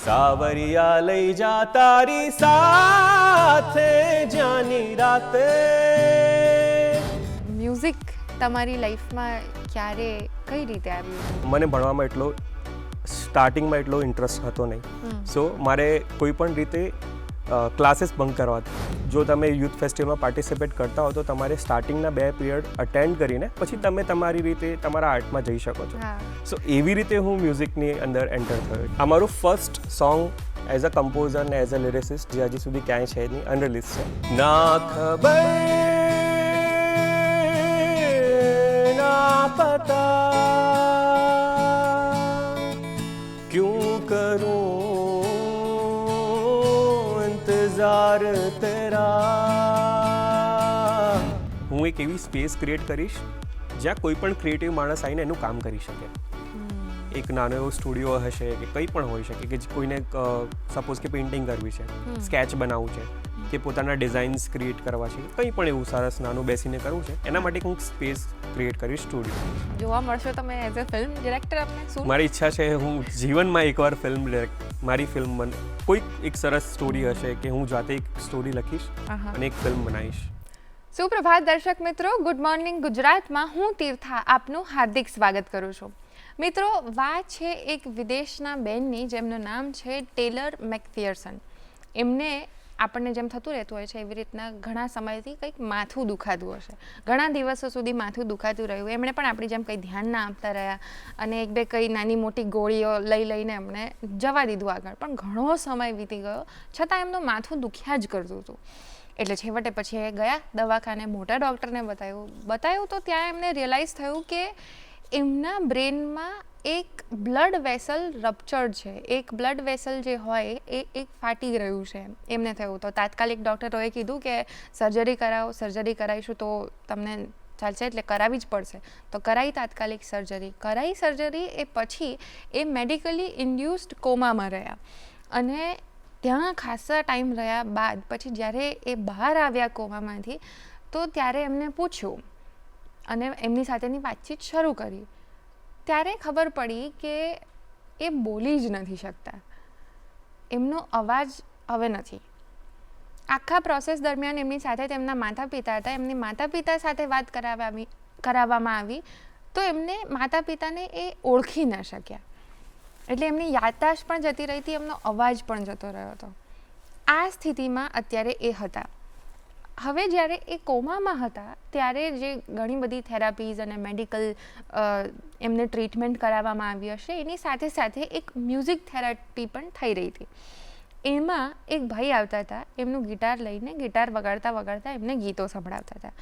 સાવરિયા લઈ જા તારી સાથે જાની રાતે. મ્યુઝિક તમારી લાઈફમાં ક્યારે કઈ રીતે આવ્યું? મને ભણવામાં એટલો સ્ટાર્ટિંગમાં એટલો ઇન્ટરેસ્ટ હતો નહીં, સો મારે કોઈ પણ રીતે ક્લાસીસ બંક કરવા હતા. જો તમે યુથ ફેસ્ટિવલમાં પાર્ટિસિપેટ કરતા હો તો તમારે સ્ટાર્ટિંગના 2 પીરિયડ અટેન્ડ કરીને પછી તમે તમારી રીતે તમારા આર્ટમાં જઈ શકો છો. સો એવી રીતે હું મ્યુઝિકની અંદર એન્ટર થયો. આ મારું first song as a composer ને એઝ અ લિરિસિસ્ટ જે હજી સુધી ક્યાંય છે નહીં, અનરિલીઝ છે. ના ખબર ના પતા ક્યું કરું ઇંતજાર તેરા. હું એક એવી સ્પેસ ક્રિએટ કરીશ જ્યાં કોઈ પણ ક્રિએટિવ માણસ આવીને એનું કામ કરી શકે. એક નાનો એવો સ્ટુડિયો હશે કે કંઈ પણ હોઈ શકે કે કોઈને સપોઝ કે પેઇન્ટિંગ કરવી છે, સ્કેચ બનાવવું છે કે પોતાના ડિઝાઇન્સ ક્રિએટ કરવા છે, કંઈ પણ એવું સરસ નાનું બેસીને કરવું છે, એના માટે હું સ્પેસ ક્રિએટ કરીશ સ્ટુડિયો. જોવા મળશો તમે એઝ અ ફિલ્મ ડિરેક્ટર? આપને શું મારી ઈચ્છા છે હું જીવનમાં એકવાર ફિલ્મ મારી ફિલ્મ કોઈ એક સરસ સ્ટોરી હશે કે હું જાતે એક સ્ટોરી લખીશ અને એક ફિલ્મ બનાવીશ. સુપ્રભાત દર્શક મિત્રો, ગુડ મોર્નિંગ ગુજરાતમાં હું તીર્થા આપનું હાર્દિક સ્વાગત કરું છું. મિત્રો, વાત છે એક વિદેશના બેનની જેમનું નામ છે ટેલર મેકફિયર્સન. એમને આપણને જેમ થતું રહેતું હોય છે એવી રીતના ઘણા સમયથી કંઈક માથું દુખાતું હશે, ઘણા દિવસો સુધી માથું દુખાતું રહ્યું. એમણે પણ આપણી જેમ કંઈ ધ્યાન ના આપતા રહ્યા અને 1-2 કંઈ નાની મોટી ગોળીઓ લઈને એમણે જવા દીધું આગળ. પણ ઘણો સમય વીતી ગયો છતાં એમનું માથું દુખ્યા જ કરતું હતું. એટલે છેવટે પછી એ ગયા દવાખાને, મોટા ડૉક્ટરને બતાવ્યું તો ત્યાં એમને રિયલાઇઝ થયું કે એમના બ્રેનમાં એક બ્લડ વેસલ રપ્ચર્ડ છે. એક બ્લડ વેસલ જે હોય એ એક ફાટી રહ્યું છે એમને થયું. તો તાત્કાલિક ડૉક્ટરોએ કીધું કે સર્જરી કરાવો, સર્જરી કરાવીશું તો તમને ચાલશે, એટલે કરાવવી જ પડશે. તો કરાવી તાત્કાલિક સર્જરી. એ પછી એ મેડિકલી ઇન્ડ્યુસ્ડ કોમામાં રહ્યા અને ત્યાં ખાસા ટાઈમ રહ્યા બાદ પછી જ્યારે એ બહાર આવ્યા કોમામાંથી તો ત્યારે એમને પૂછ્યું અને એમની સાથેની વાતચીત શરૂ કરી. ત્યારે ખબર પડી કે એ બોલી જ નથી શકતા, એમનો અવાજ હવે નથી. આખા પ્રોસેસ દરમિયાન એમની સાથે તેમના માતા પિતા હતા. એમની માતા પિતા સાથે વાત કરાવવામાં આવી તો એમને માતા પિતાને એ ઓળખી ન શક્યા. એટલે એમની યાદદાશ્ત પણ જતી રહી હતી, એમનો અવાજ પણ જતો રહ્યો હતો. આ સ્થિતિમાં અત્યારે એ હતા. હવે જ્યારે એ કોમામાં હતા ત્યારે જે ઘણી બધી થેરાપીઝ અને મેડિકલ એમને ટ્રીટમેન્ટ કરાવવામાં આવી હશે, એની સાથે સાથે એક મ્યુઝિક થેરાપી પણ થઈ રહી હતી. એમાં એક ભાઈ આવતા હતા, એમનું ગિટાર લઈને ગિટાર વગાડતા એમને ગીતો સંભળાવતા હતા.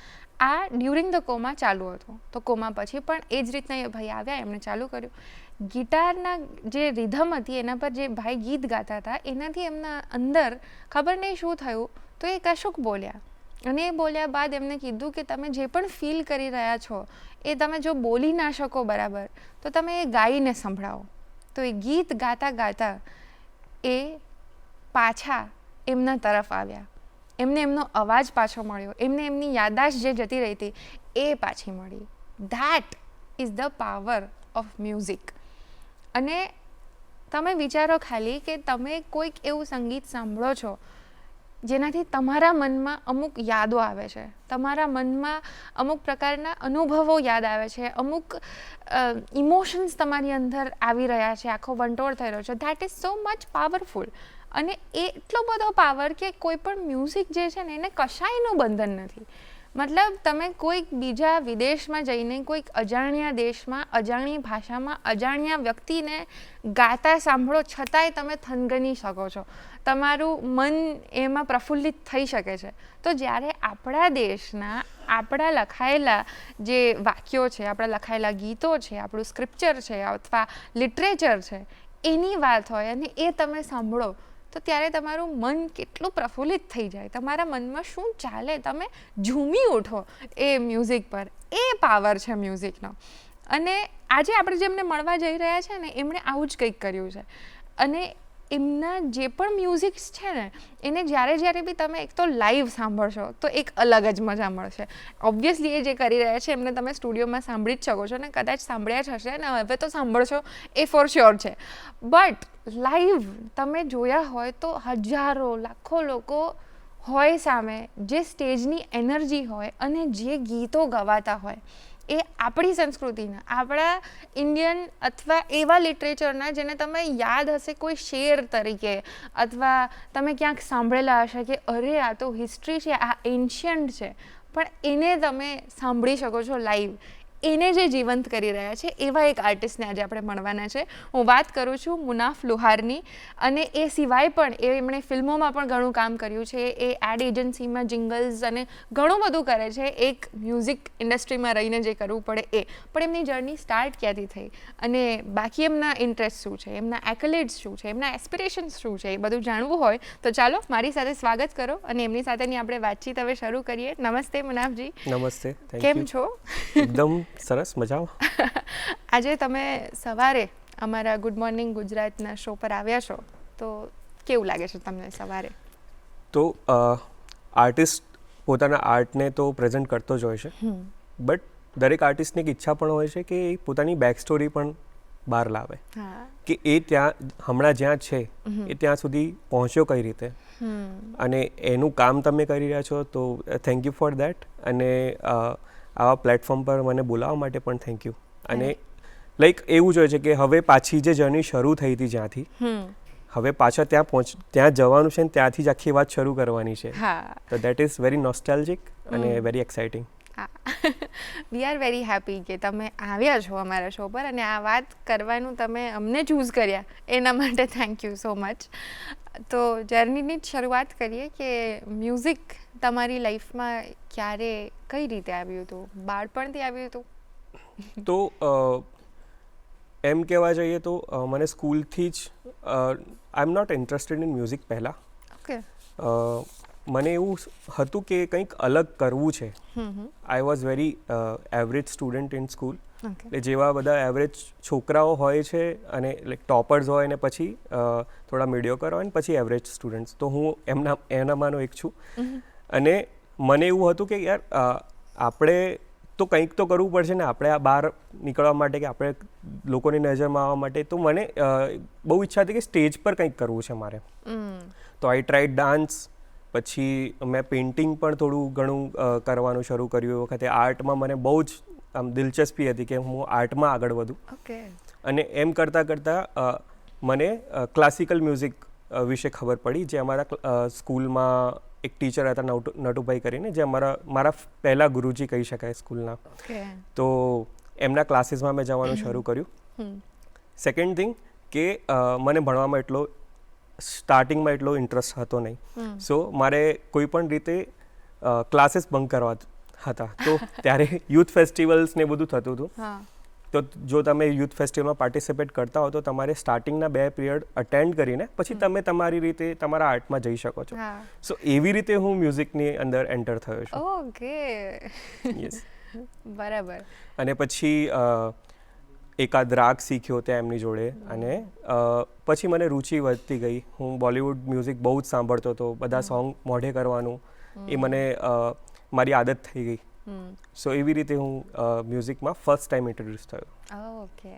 આ ડ્યુરિંગ ધ કોમા ચાલુ હતું. તો કોમા પછી પણ એ જ રીતના એ ભાઈ આવ્યા, એમણે ચાલુ કર્યું. ગિટારના જે રિધમ હતી એના પર જે ભાઈ ગીત ગાતા હતા એનાથી એમના અંદર ખબર નહીં શું થયું તો એ કશુંક બોલ્યા. અને એ બોલ્યા બાદ એમને કીધું કે તમે જે પણ ફીલ કરી રહ્યા છો એ તમે જો બોલી ના શકો બરાબર તો તમે એ ગાઈને સંભળાવો. તો એ ગીત ગાતા ગાતા એ પાછા એમના તરફ આવ્યા. એમને એમનો અવાજ પાછો મળ્યો, એમને એમની યાદદાશ્ત જે જતી રહી હતી એ પાછી મળી. That is the power of music. અને તમે વિચારો ખાલી કે તમે કોઈક એવું સંગીત સાંભળો છો જેનાથી તમારા મનમાં અમુક યાદો આવે છે, તમારા મનમાં અમુક પ્રકારના અનુભવો યાદ આવે છે, અમુક ઇમોશન્સ તમારી અંદર આવી રહ્યા છે, આખો વંટોળ થઈ રહ્યો છે. That is so much powerful. અને એટલો બધો પાવર કે કોઈ પણ મ્યુઝિક જે છે ને એને કશાયનું બંધન નથી. મતલબ તમે કોઈક બીજા વિદેશમાં જઈને કોઈક અજાણ્યા દેશમાં અજાણી ભાષામાં અજાણ્યા વ્યક્તિને ગાતા સાંભળો છતાંય તમે થનગની શકો છો, તમારું મન એમાં પ્રફુલ્લિત થઈ શકે છે. તો જ્યારે આપણા દેશના આપણા લખાયેલા જે વાક્યો છે, આપણા લખાયેલા ગીતો છે, આપણું સ્ક્રિપ્ચર છે અથવા લિટરેચર છે એની વાત હોય અને એ તમે સાંભળો તો ત્યારે તમારું મન કેટલું પ્રફુલ્લિત થઈ જાય, તમારા મનમાં શું ચાલે, તમે ઝૂમી ઉઠો એ મ્યુઝિક પર. એ પાવર છે મ્યુઝિકનો. અને આજે આપણે જેમને મળવા જઈ રહ્યા છે ને એમણે આવું જ કંઈક કર્યું છે. અને એમના જે પણ મ્યુઝિક્સ છે ને એને જ્યારે બી તમે એક તો લાઈવ સાંભળશો તો એક અલગ જ મજા મળશે. ઓબ્વિયસલી એ જે કરી રહ્યા છે એમને તમે સ્ટુડિયોમાં સાંભળી જ શકો છો ને કદાચ સાંભળ્યા જ હશે અને હવે તો સાંભળશો એ ફોર શ્યોર છે. બટ લાઈવ તમે જોયા હોય તો હજારો લાખો લોકો હોય સામે, જે સ્ટેજની એનર્જી હોય અને જે ગીતો ગવાતા હોય એ આપણી સંસ્કૃતિના, આપણા ઇન્ડિયન અથવા એવા લિટરેચરના જેને તમે યાદ હશે કોઈ શેર તરીકે અથવા તમે ક્યાંક સાંભળેલા હશે કે અરે આ તો હિસ્ટ્રી છે, આ એન્શિયન્ટ છે, પણ એને તમે સાંભળી શકો છો લાઈવ. એને જે જીવંત કરી રહ્યા છે એવા એક આર્ટિસ્ટને આજે આપણે મળવાના છે. હું વાત કરું છું મુનાફ લુહારની. અને એ સિવાય પણ એમણે ફિલ્મોમાં પણ ઘણું કામ કર્યું છે. એ એડ એજન્સીમાં જિંગલ્સ અને ઘણું બધું કરે છે. એક મ્યુઝિક ઇન્ડસ્ટ્રીમાં રહીને જે કરવું પડે એ. પણ એમની જર્ની સ્ટાર્ટ ક્યાંથી થઈ અને બાકી એમના ઇન્ટરેસ્ટ શું છે, એમના એક્યુલેટ્સ શું છે, એમના એસ્પિરેશન્સ શું છે, એ બધું જાણવું હોય તો ચાલો મારી સાથે સ્વાગત કરો અને એમની સાથેની આપણે વાતચીત હવે શરૂ કરીએ. નમસ્તે મુનાફજી. નમસ્તે. કેમ છો? એકદમ સરસ, મજામાં. આજે તમે સવારે અમારા ગુડ મોર્નિંગ ગુજરાતના શો પર આવ્યા છો તો કેવું લાગે છે તમને સવારે? તો આર્ટિસ્ટ પોતાના આર્ટને તો પ્રેઝન્ટ કરતો જ હોય છે, બટ દરેક આર્ટિસ્ટની એક ઈચ્છા પણ હોય છે કે એ પોતાની બેક સ્ટોરી પણ બહાર લાવે, કે એ ત્યાં હમણાં જ્યાં છે એ ત્યાં સુધી પહોંચ્યો કઈ રીતે, અને એનું કામ તમે કરી રહ્યા છો તો થેન્ક યુ ફોર દેટ. અને આવા પ્લેટફોર્મ પર મને બોલાવવા માટે પણ થેન્ક યુ. અને લાઈક એવું જ હોય છે કે હવે પાછી જે જર્ની શરૂ થઈ હતી જ્યાંથી, હવે પાછા ત્યાં જવાનું છે ને ત્યાંથી જ આખી વાત શરૂ કરવાની છે. તો દેટ ઇઝ વેરી નોસ્ટેલ્જિક અને very exciting. We are very happy કે તમે આવ્યા છો અમારા શો પર અને આ વાત કરવાનું તમે અમને ચૂઝ કર્યા એના માટે થેન્ક યુ સો મચ. તો જર્નીની જ શરૂઆત કરીએ કે મ્યુઝિક તમારી લાઈફમાં ક્યારે કઈ રીતે આવ્યું હતું? બાળપણથી આવ્યું હતું? તો એમ કહેવા જઈએ તો મને સ્કૂલથી જ I am not interested in music પહેલાં. ઓકે. મને એવું હતું કે કંઈક અલગ કરવું છે. I was very average student in school. એટલે જેવા બધા એવરેજ છોકરાઓ હોય છે અને લાઈક ટોપર્સ હોય ને પછી થોડા મીડિયોકર હોય ને પછી એવરેજ સ્ટુડન્ટ્સ, તો હું એનામાંનો એક છું. અને મને એવું હતું કે યાર આપણે તો કંઈક તો કરવું પડશે ને આપણે આ બહાર નીકળવા માટે, કે આપણે લોકોની નજરમાં આવવા માટે. તો મને બહુ ઈચ્છા હતી કે સ્ટેજ પર કંઈક કરવું છે મારે. તો આઈ ટ્રાઈડ ડાન્સ, પછી મેં પેઇન્ટિંગ પણ થોડું ઘણું કરવાનું શરૂ કર્યું. એ વખતે આર્ટમાં મને બહુ જ આમ દિલચસ્પી હતી કે હું આર્ટમાં આગળ વધું. અને એમ કરતાં કરતાં મને ક્લાસિકલ મ્યુઝિક વિશે ખબર પડી. જે અમારા સ્કૂલમાં એક ટીચર હતા નટુભાઈ કરીને, જે મારા પહેલાં ગુરુજી કહી શકાય સ્કૂલના. તો એમના ક્લાસીસમાં મેં જવાનું શરૂ કર્યું. સેકન્ડ થિંગ કે મને ભણવામાં સ્ટાર્ટિંગમાં એટલો ઇન્ટરેસ્ટ હતો નહીં. સો મારે કોઈ પણ રીતે ક્લાસીસ બંક કરવા હતા. તો ત્યારે યુથ ફેસ્ટિવલ્સ ને બધું થતું હતું. તો જો તમે યુથ ફેસ્ટિવલમાં પાર્ટિસિપેટ કરતા હો તો તમારે સ્ટાર્ટિંગના 2 પિરિયડ અટેન્ડ કરીને પછી તમે તમારી રીતે તમારા આર્ટમાં જઈ શકો છો. સો એવી રીતે હું મ્યુઝિકની અંદર એન્ટર થયો છું. ઓકે. યસ. બરાબર. અને પછી એકાદ રાગ શીખ્યો ત્યાં એમની જોડે. અને પછી મને રુચિ વધતી ગઈ. હું બોલિવૂડ મ્યુઝિક બહુ જ સાંભળતો હતો. બધા સોંગ મોઢે કરવાનું એ મને મારી આદત થઈ ગઈ. સો એવી રીતે હું મ્યુઝિકમાં ફર્સ્ટ ટાઈમ ઇન્ટ્રોડ્યુસ થયો. ઓકે.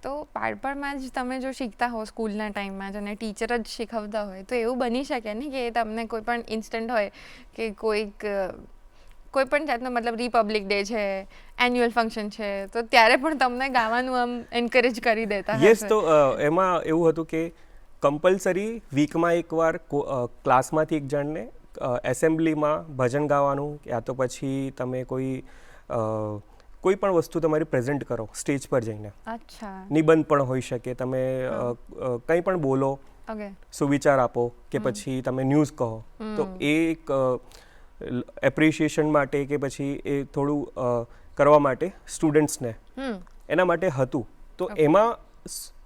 તો બાળપણમાં જ તમે જો શીખતા હો સ્કૂલના ટાઈમમાં જ અને ટીચર જ શીખવતા હોય તો એવું બની શકે ને કે તમને કોઈ પણ ઇન્સ્ટન્ટ હોય કે કોઈ પણ જાતનો મતલબ રિપબ્લિક ડે છે, એન્યુઅલ ફંક્શન છે, તો ત્યારે પણ તમને ગાવાનું આમ એન્કરેજ કરી દેતા હશે? યસ. તો એમાં એવું હતું કે કમ્પલસરી વીકમાં એકવાર ક્લાસમાંથી એક જણને એસેમ્બલીમાં ભજન ગાવાનું, યા તો પછી તમે કોઈ પણ વસ્તુ તમારી પ્રેઝન્ટ કરો સ્ટેજ પર જઈને. અચ્છા. નિબંધ પણ હોઈ શકે, તમે કંઈ પણ બોલો, સુવિચાર આપો, કે પછી તમે ન્યૂઝ કહો. તો એ એક એપ્રિશિએશન માટે કે પછી એ થોડું કરવા માટે સ્ટુડન્ટ્સને એના માટે હતું. તો એમાં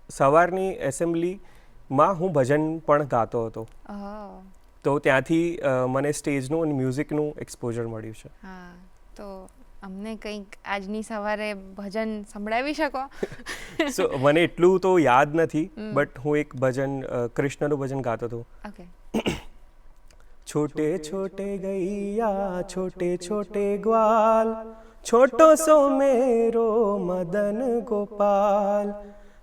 સવારની એસેમ્બલીમાં હું ભજન પણ ગાતો હતો. તો ત્યાંથી મને સ્ટેજનું અને મ્યુઝિકનું એક્સપોઝર મળ્યું છે. હા. તો અમને કંઈક આજની સવારે ભજન સંભળાવી શકો? સો મને એટલું તો યાદ નથી, બટ હું એક ભજન કૃષ્ણનું ભજન ગાતો હતો. ઓકે. छोटे छोटे गैया छोटे छोटे ग्वाल छोटो सो मेरो मदन गोपाल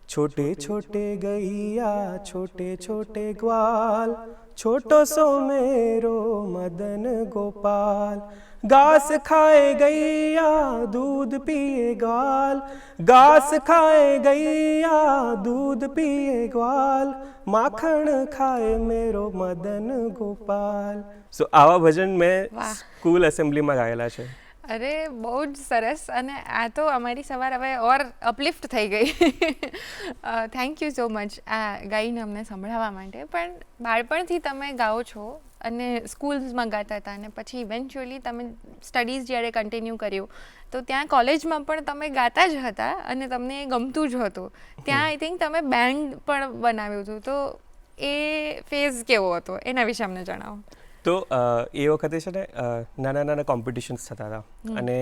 छोटे छोटे गैया छोटे छोटे ग्वाल छोटो સો मेरो मदन गोपाल घास खाए गैया दूध पिए ग्वाल घास खाए गैया दूध पिए ग्वाल माखण ખાए मेरो મદન ગોપાલ. સો આવા ભજન મેં વાહ. સ્કૂલ એસેમ્બલીમાં ગાયેલા છે. અરે બહુ જ સરસ. અને આ તો અમારી સવાર હવે ઓર અપલિફ્ટ થઈ ગઈ. થેન્ક યુ સો મચ આ ગાઈને અમને સંભળાવવા માટે. પણ બાળપણથી તમે ગાઓ છો અને સ્કૂલ્સમાં ગાતા હતા, અને પછી ઇવેન્ચ્યુઅલી તમે સ્ટડીઝ જ્યારે કન્ટિન્યુ કર્યું તો ત્યાં કોલેજમાં પણ તમે ગાતા જ હતા અને તમને એ ગમતું જ હતું. ત્યાં આઈ થિંક તમે બેન્ડ પણ બનાવ્યું હતું. તો એ ફેઝ કેવો હતો એના વિશે અમને જણાવો. તો એ વખતે છે ને નાના નાના કોમ્પિટિશન્સ થતા હતા, અને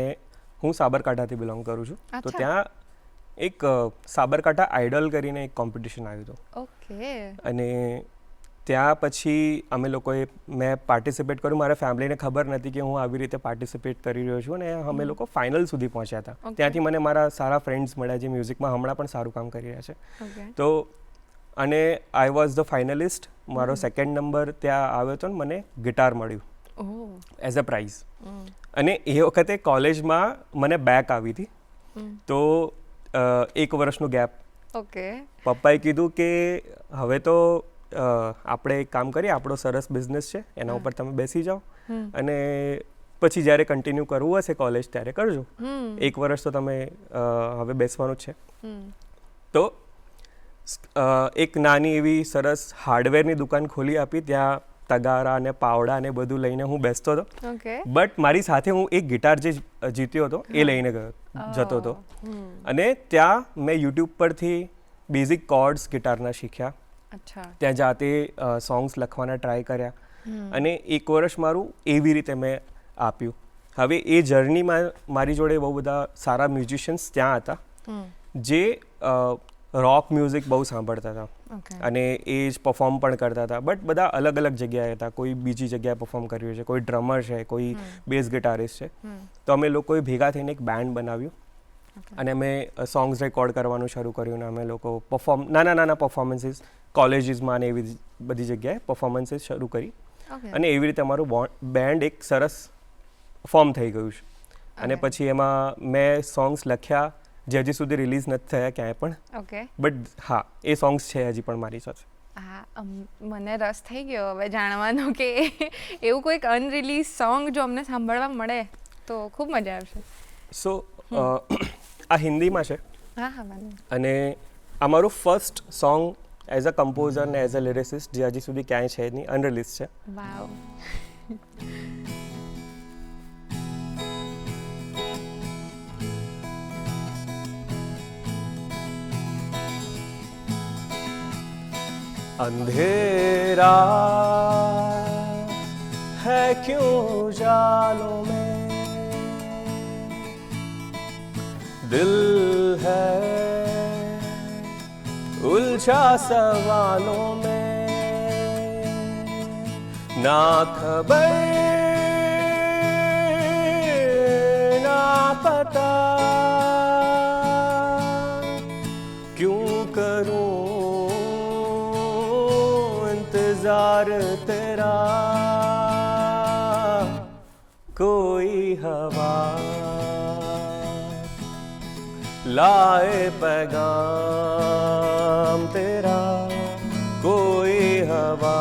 હું સાબરકાંઠાથી બિલોંગ કરું છું. તો અચ્છા. ત્યાં એક સાબરકાંઠા આઇડલ કરીને એક કોમ્પિટિશન આવ્યું હતું, ઓકે. અને ત્યાં પછી અમે લોકોએ મેં પાર્ટિસિપેટ કર્યું. મારા ફેમિલીને ખબર નથી કે હું આવી રીતે પાર્ટિસિપેટ કરી રહ્યો છું, અને અમે લોકો ફાઇનલ સુધી પહોંચ્યા હતા. Okay. ત્યાંથી મને મારા સારા ફ્રેન્ડ્સ મળ્યા જે મ્યુઝિકમાં હમણાં પણ સારું કામ કરી રહ્યા છે. ઓકે. તો અને આઈ વોઝ ધ ફાઇનલિસ્ટ. મારો સેકન્ડ નંબર ત્યાં આવ્યો હતો, ને મને ગિટાર મળ્યું ઓહ. As a price. અને એ વખતે કોલેજમાં મને બેક આવી હતી, તો 1 વર્ષનો ગેપ. ઓકે. પપ્પાએ કીધું કે હવે તો આપણે એક કામ કરીએ, આપણો સરસ બિઝનેસ છે, એના ઉપર તમે બેસી જાઓ, અને પછી જ્યારે કન્ટિન્યુ કરવું હશે કોલેજ ત્યારે કરજો. 1 વર્ષ તો તમે હવે બેસવાનું જ છે. તો એક નાની એવી સરસ હાર્ડવેરની દુકાન ખોલી આપી. ત્યાં તગારા અને પાવડા ને બધું લઈને હું બેસતો હતો. ઓકે. બટ મારી સાથે હું એક ગિટાર જે જીત્યો હતો એ લઈને જતો હતો. અને ત્યાં મેં યુટ્યુબ પરથી બેઝિક કોર્ડ્સ ગિટારના શીખ્યા. અચ્છા. ત્યાં જાતે સોંગ્સ લખવાના ટ્રાય કર્યા, અને 1 વર્ષ મારું એવી રીતે મેં આપ્યું. હવે એ જર્નીમાં મારી જોડે બહુ બધા સારા મ્યુઝિશિયન્સ ત્યાં હતા જે રોક મ્યુઝિક બહુ સાંભળતા હતા, ઓકે. અને એ જ પરફોર્મ પણ કરતા હતા. બટ બધા અલગ અલગ જગ્યાએ હતા. કોઈ બીજી જગ્યાએ પરફોર્મ કર્યું છે, કોઈ ડ્રમર છે, કોઈ બેઝ ગિટારિસ્ટ છે. તો અમે લોકોએ ભેગા થઈને એક બેન્ડ બનાવ્યું, અને અમે સોંગ્સ રેકોર્ડ કરવાનું શરૂ કર્યું. અને અમે લોકો નાના નાના પરફોર્મન્સીસ કોલેજીસમાં અને એવી બધી જગ્યાએ પરફોર્મન્સીસ શરૂ કરી. ઓકે. અને એવી રીતે અમારું બેન્ડ એક સરસ ફોર્મ થઈ ગયું છે. અને પછી એમાં મેં સોંગ્સ લખ્યા જે હજી સુધી રિલીઝ નથી થયા ક્યાંય પણ. ઓકે. બટ હા, એ સોંગ્સ છે હજી પણ મારી સાથે. હા, મને રસ થઈ ગયો હવે જાણવાનો કે એવું કોઈક અનરિલીઝ સોંગ જો અમને સાંભળવા મળે તો ખૂબ મજા આવશે. સો આ હિન્દીમાં છે, હા હા વાંધો નહીં. અને આ મારું first song as a composer ને એઝ અ લિરિસિસ્ટ જે હજી સુધી ક્યાંય છે નહીં, અનરિલીઝ છે. વાવ. अंधेरा है क्यों उजालों में, दिल है उलझा सवालों में, ना खबर ना पता क्यों करूं इंतजार तेरा, कोई हवा लाए पैगाम तेरा, कोई हवा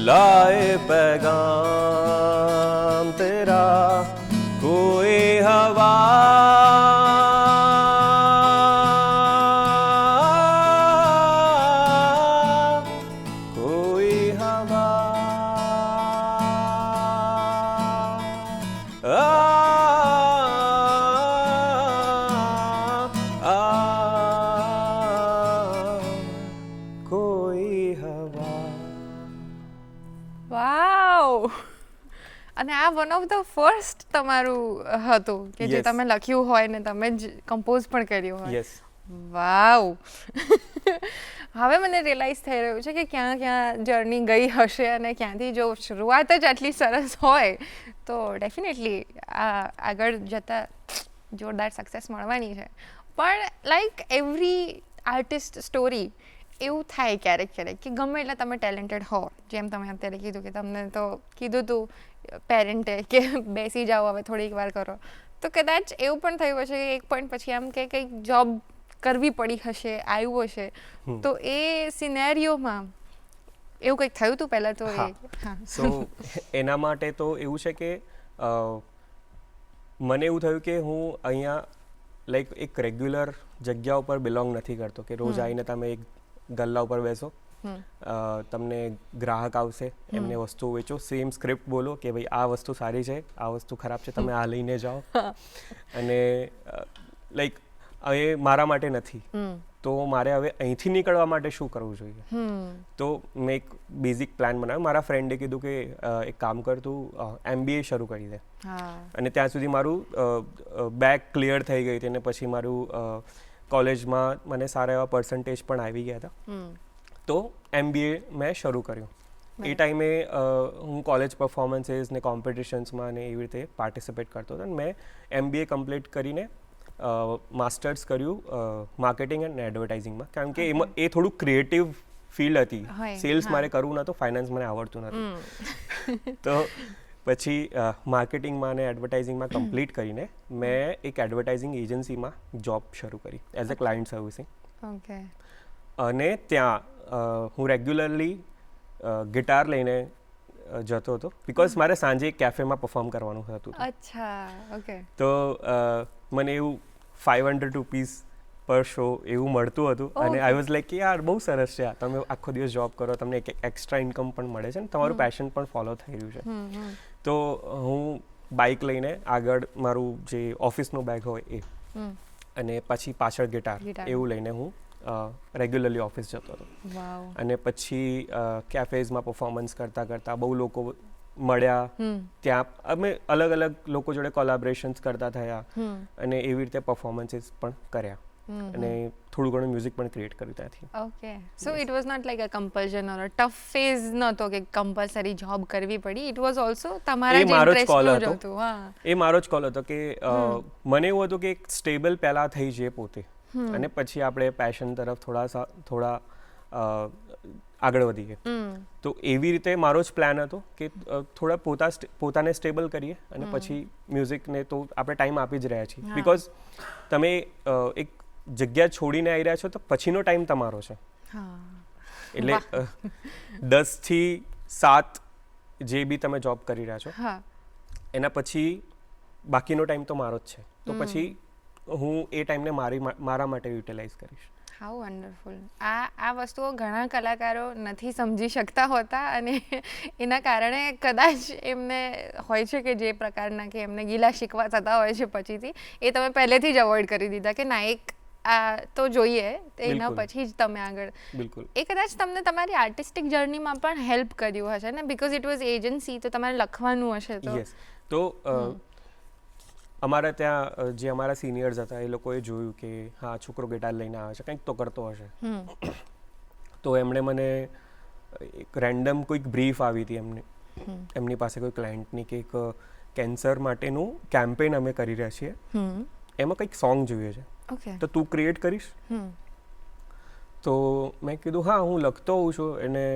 लाए पैगाम तेरा, कोई हवा વાવ. અને આ one of of the first તમારું હતું કે જે Yes. તમે લખ્યું હોય ને તમે જ કમ્પોઝ પણ કર્યું હોય? યસ. વાવ. હવે મને રિયલાઇઝ થઈ રહ્યું છે કે ક્યાં ક્યાં જર્ની ગઈ હશે અને ક્યાંથી જો શરૂઆત જ આટલી સરસ હોય તો ડેફિનેટલી આગળ જતાં જોરદાર સક્સેસ મળવાની છે. પણ લાઈક એવરી આર્ટિસ્ટ સ્ટોરી એવું થાય ક્યારેક કે ગમે એટલા તમે ટેલેન્ટેડ હો, જેમ તમે અત્યારે કીધું કે તમને તો કીધું હતું પેરેન્ટે કે બેસી જાઓ હવે થોડીક વાર કરો, તો કદાચ એવું પણ થયું હશે કે એક પોઈન્ટ પછી આમ કે કંઈક જોબ કરવી પડી હશે, આવ્યું હશે, તો એ સિનેરિયોમાં એવું કંઈક થયું હતું પહેલાં તો? હા. સો એના માટે તો એવું છે કે મને એવું થયું કે હું અહીંયા લાઈક એક રેગ્યુલર જગ્યા ઉપર બિલોંગ નથી કરતો કે રોજ આવીને તમે એક ગલ્લા ઉપર બેસો, તમને ગ્રાહક આવશે, એમને વસ્તુ વેચો, સેમ સ્ક્રિપ્ટ બોલો કે ભાઈ આ વસ્તુ સારી છે, આ વસ્તુ ખરાબ છે, તમે આ લઈને જાઓ, અને લાઈક એ મારા માટે નથી. તો મારે હવે અહીંથી નીકળવા માટે શું કરવું જોઈએ? તો મેં એક બેઝિક પ્લાન બનાવ્યો. મારા ફ્રેન્ડે કીધું કે એક કામ કર, તું MBA શરૂ કરી દે. અને ત્યાં સુધી મારું બેક ક્લિયર થઈ ગઈ હતી અને પછી મારું કોલેજમાં મને સારા એવા પર્સન્ટેજ પણ આવી ગયા હતા. તો MBA મેં શરૂ કર્યું. એ ટાઈમે હું કોલેજ પરફોર્મન્સીસ ને કોમ્પિટિશન્સમાં ને એવી રીતે પાર્ટિસિપેટ કરતો હતો. અને મેં MBA કમ્પ્લીટ કરીને માસ્ટર્સ કર્યું માર્કેટિંગ એન્ડ એડવર્ટાઇઝિંગમાં, કારણ કે એમાં એ થોડું ક્રિએટિવ ફિલ્ડ હતી. સેલ્સ મારે કરવું નહોતું, ફાઇનાન્સ મને આવડતું નહોતું. તો પછી માર્કેટિંગમાં અને એડવર્ટાઇઝિંગમાં કમ્પ્લીટ કરીને મેં એક એડવર્ટાઇઝિંગ એજન્સીમાં જોબ શરૂ કરી એઝ અ ક્લાયન્ટ સર્વિસિંગ. અને ત્યાં હું રેગ્યુલરલી ગિટાર લઈને જતો હતો, બિકોઝ મારે સાંજે એક કેફેમાં પરફોર્મ કરવાનું હતું. અચ્છા, ઓકે. તો મને એવું 500 રૂપીસ પર શો એવું મળતું હતું. અને આઈ વોઝ લાઈક કે યાર બહુ સરસ છે, તમે આખો દિવસ જોબ કરો, તમને એક એક્સ્ટ્રા ઇન્કમ પણ મળે છે ને તમારું પેશન પણ ફોલો થઈ રહ્યું છે. તો હું બાઇક લઈને આગળ મારું જે ઓફિસનું બેગ હોય એ, અને પછી પાછળ ગિટાર એવું લઈને હું રેગ્યુલરલી ઓફિસ જતો હતો. અને પછી કેફેઝમાં પરફોર્મન્સ કરતાં કરતાં બહુ લોકો મળ્યા, ત્યાં અમે અલગ અલગ લોકો જોડે કોલેબોરેશન્સ કરતા થયા, અને એવી રીતે પરફોર્મન્સીસ પણ કર્યા, અને થોડું ઘણું મ્યુઝિક પણ ક્રિએટ કર્યું ત્યાંથી. Okay. So it was not like a compulsion or a tough phase નહોતો કે કમ્પલસરી જોબ કરવી પડી. ઇટ વોઝ ઓલ્સો તમારા જે ઇન્ટરેસ્ટનું જ હતું. હા, એ મારો જ કોલ હતો કે મને એવું હતું કે એક સ્ટેબલ પહેલાં થઈ જઈએ પોતે, અને પછી આપણે પેશન તરફ થોડા આગળ વધીએ. તો એવી રીતે મારો જ પ્લાન હતો કે થોડા પોતાને સ્ટેબલ કરીએ, અને પછી મ્યુઝિકને તો આપણે ટાઈમ આપી જ રહ્યા છીએ, બિકોઝ તમે એક જગ્યા છોડીને આવી રહ્યા છો તો પછીનો ટાઈમ તમારો છે. એટલે 10 થી 7 જે બી તમે જોબ કરી રહ્યા છો, એના પછી બાકીનો ટાઈમ તો મારો જ છે. તો પછી હું એ ટાઈમને મારા માટે યુટિલાઇઝ કરીશ. How wonderful. આ વસ્તુઓ ઘણા કલાકારો નથી સમજી શકતા હોતા, અને એના કારણે કદાચ એમને હોય છે કે જે પ્રકારના કે એમને ગીલા શીખવા થતા હોય છે પછીથી, એ તમે પહેલેથી જ અવોઇડ કરી દીધા કે ના, એક આ તો જોઈએ, એના પછી જ તમે આગળ. બિલકુલ. એ કદાચ તમને તમારી આર્ટિસ્ટિક જર્નીમાં પણ હેલ્પ કર્યું હશે ને, બિકોઝ ઇટ વોઝ એજન્સી, તો તમારે લખવાનું હશે. તો અમારા ત્યાં જે અમારા સિનિયર્સ હતા એ લોકોએ જોયું કે હા, છોકરો ગિટાર લઈને આવે છે, કંઈક તો કરતો હશે. તો એમણે મને એક રેન્ડમ કોઈક બ્રીફ આવી હતી એમની પાસે કોઈ ક્લાયન્ટની, કે એક કેન્સર માટેનું કેમ્પેન અમે કરી રહ્યા છીએ, એમાં કંઈક સોંગ જોઈએ છે, તો તું ક્રિએટ કરીશ? તો મેં કીધું હા, હું લખતો હોઉં છું, એને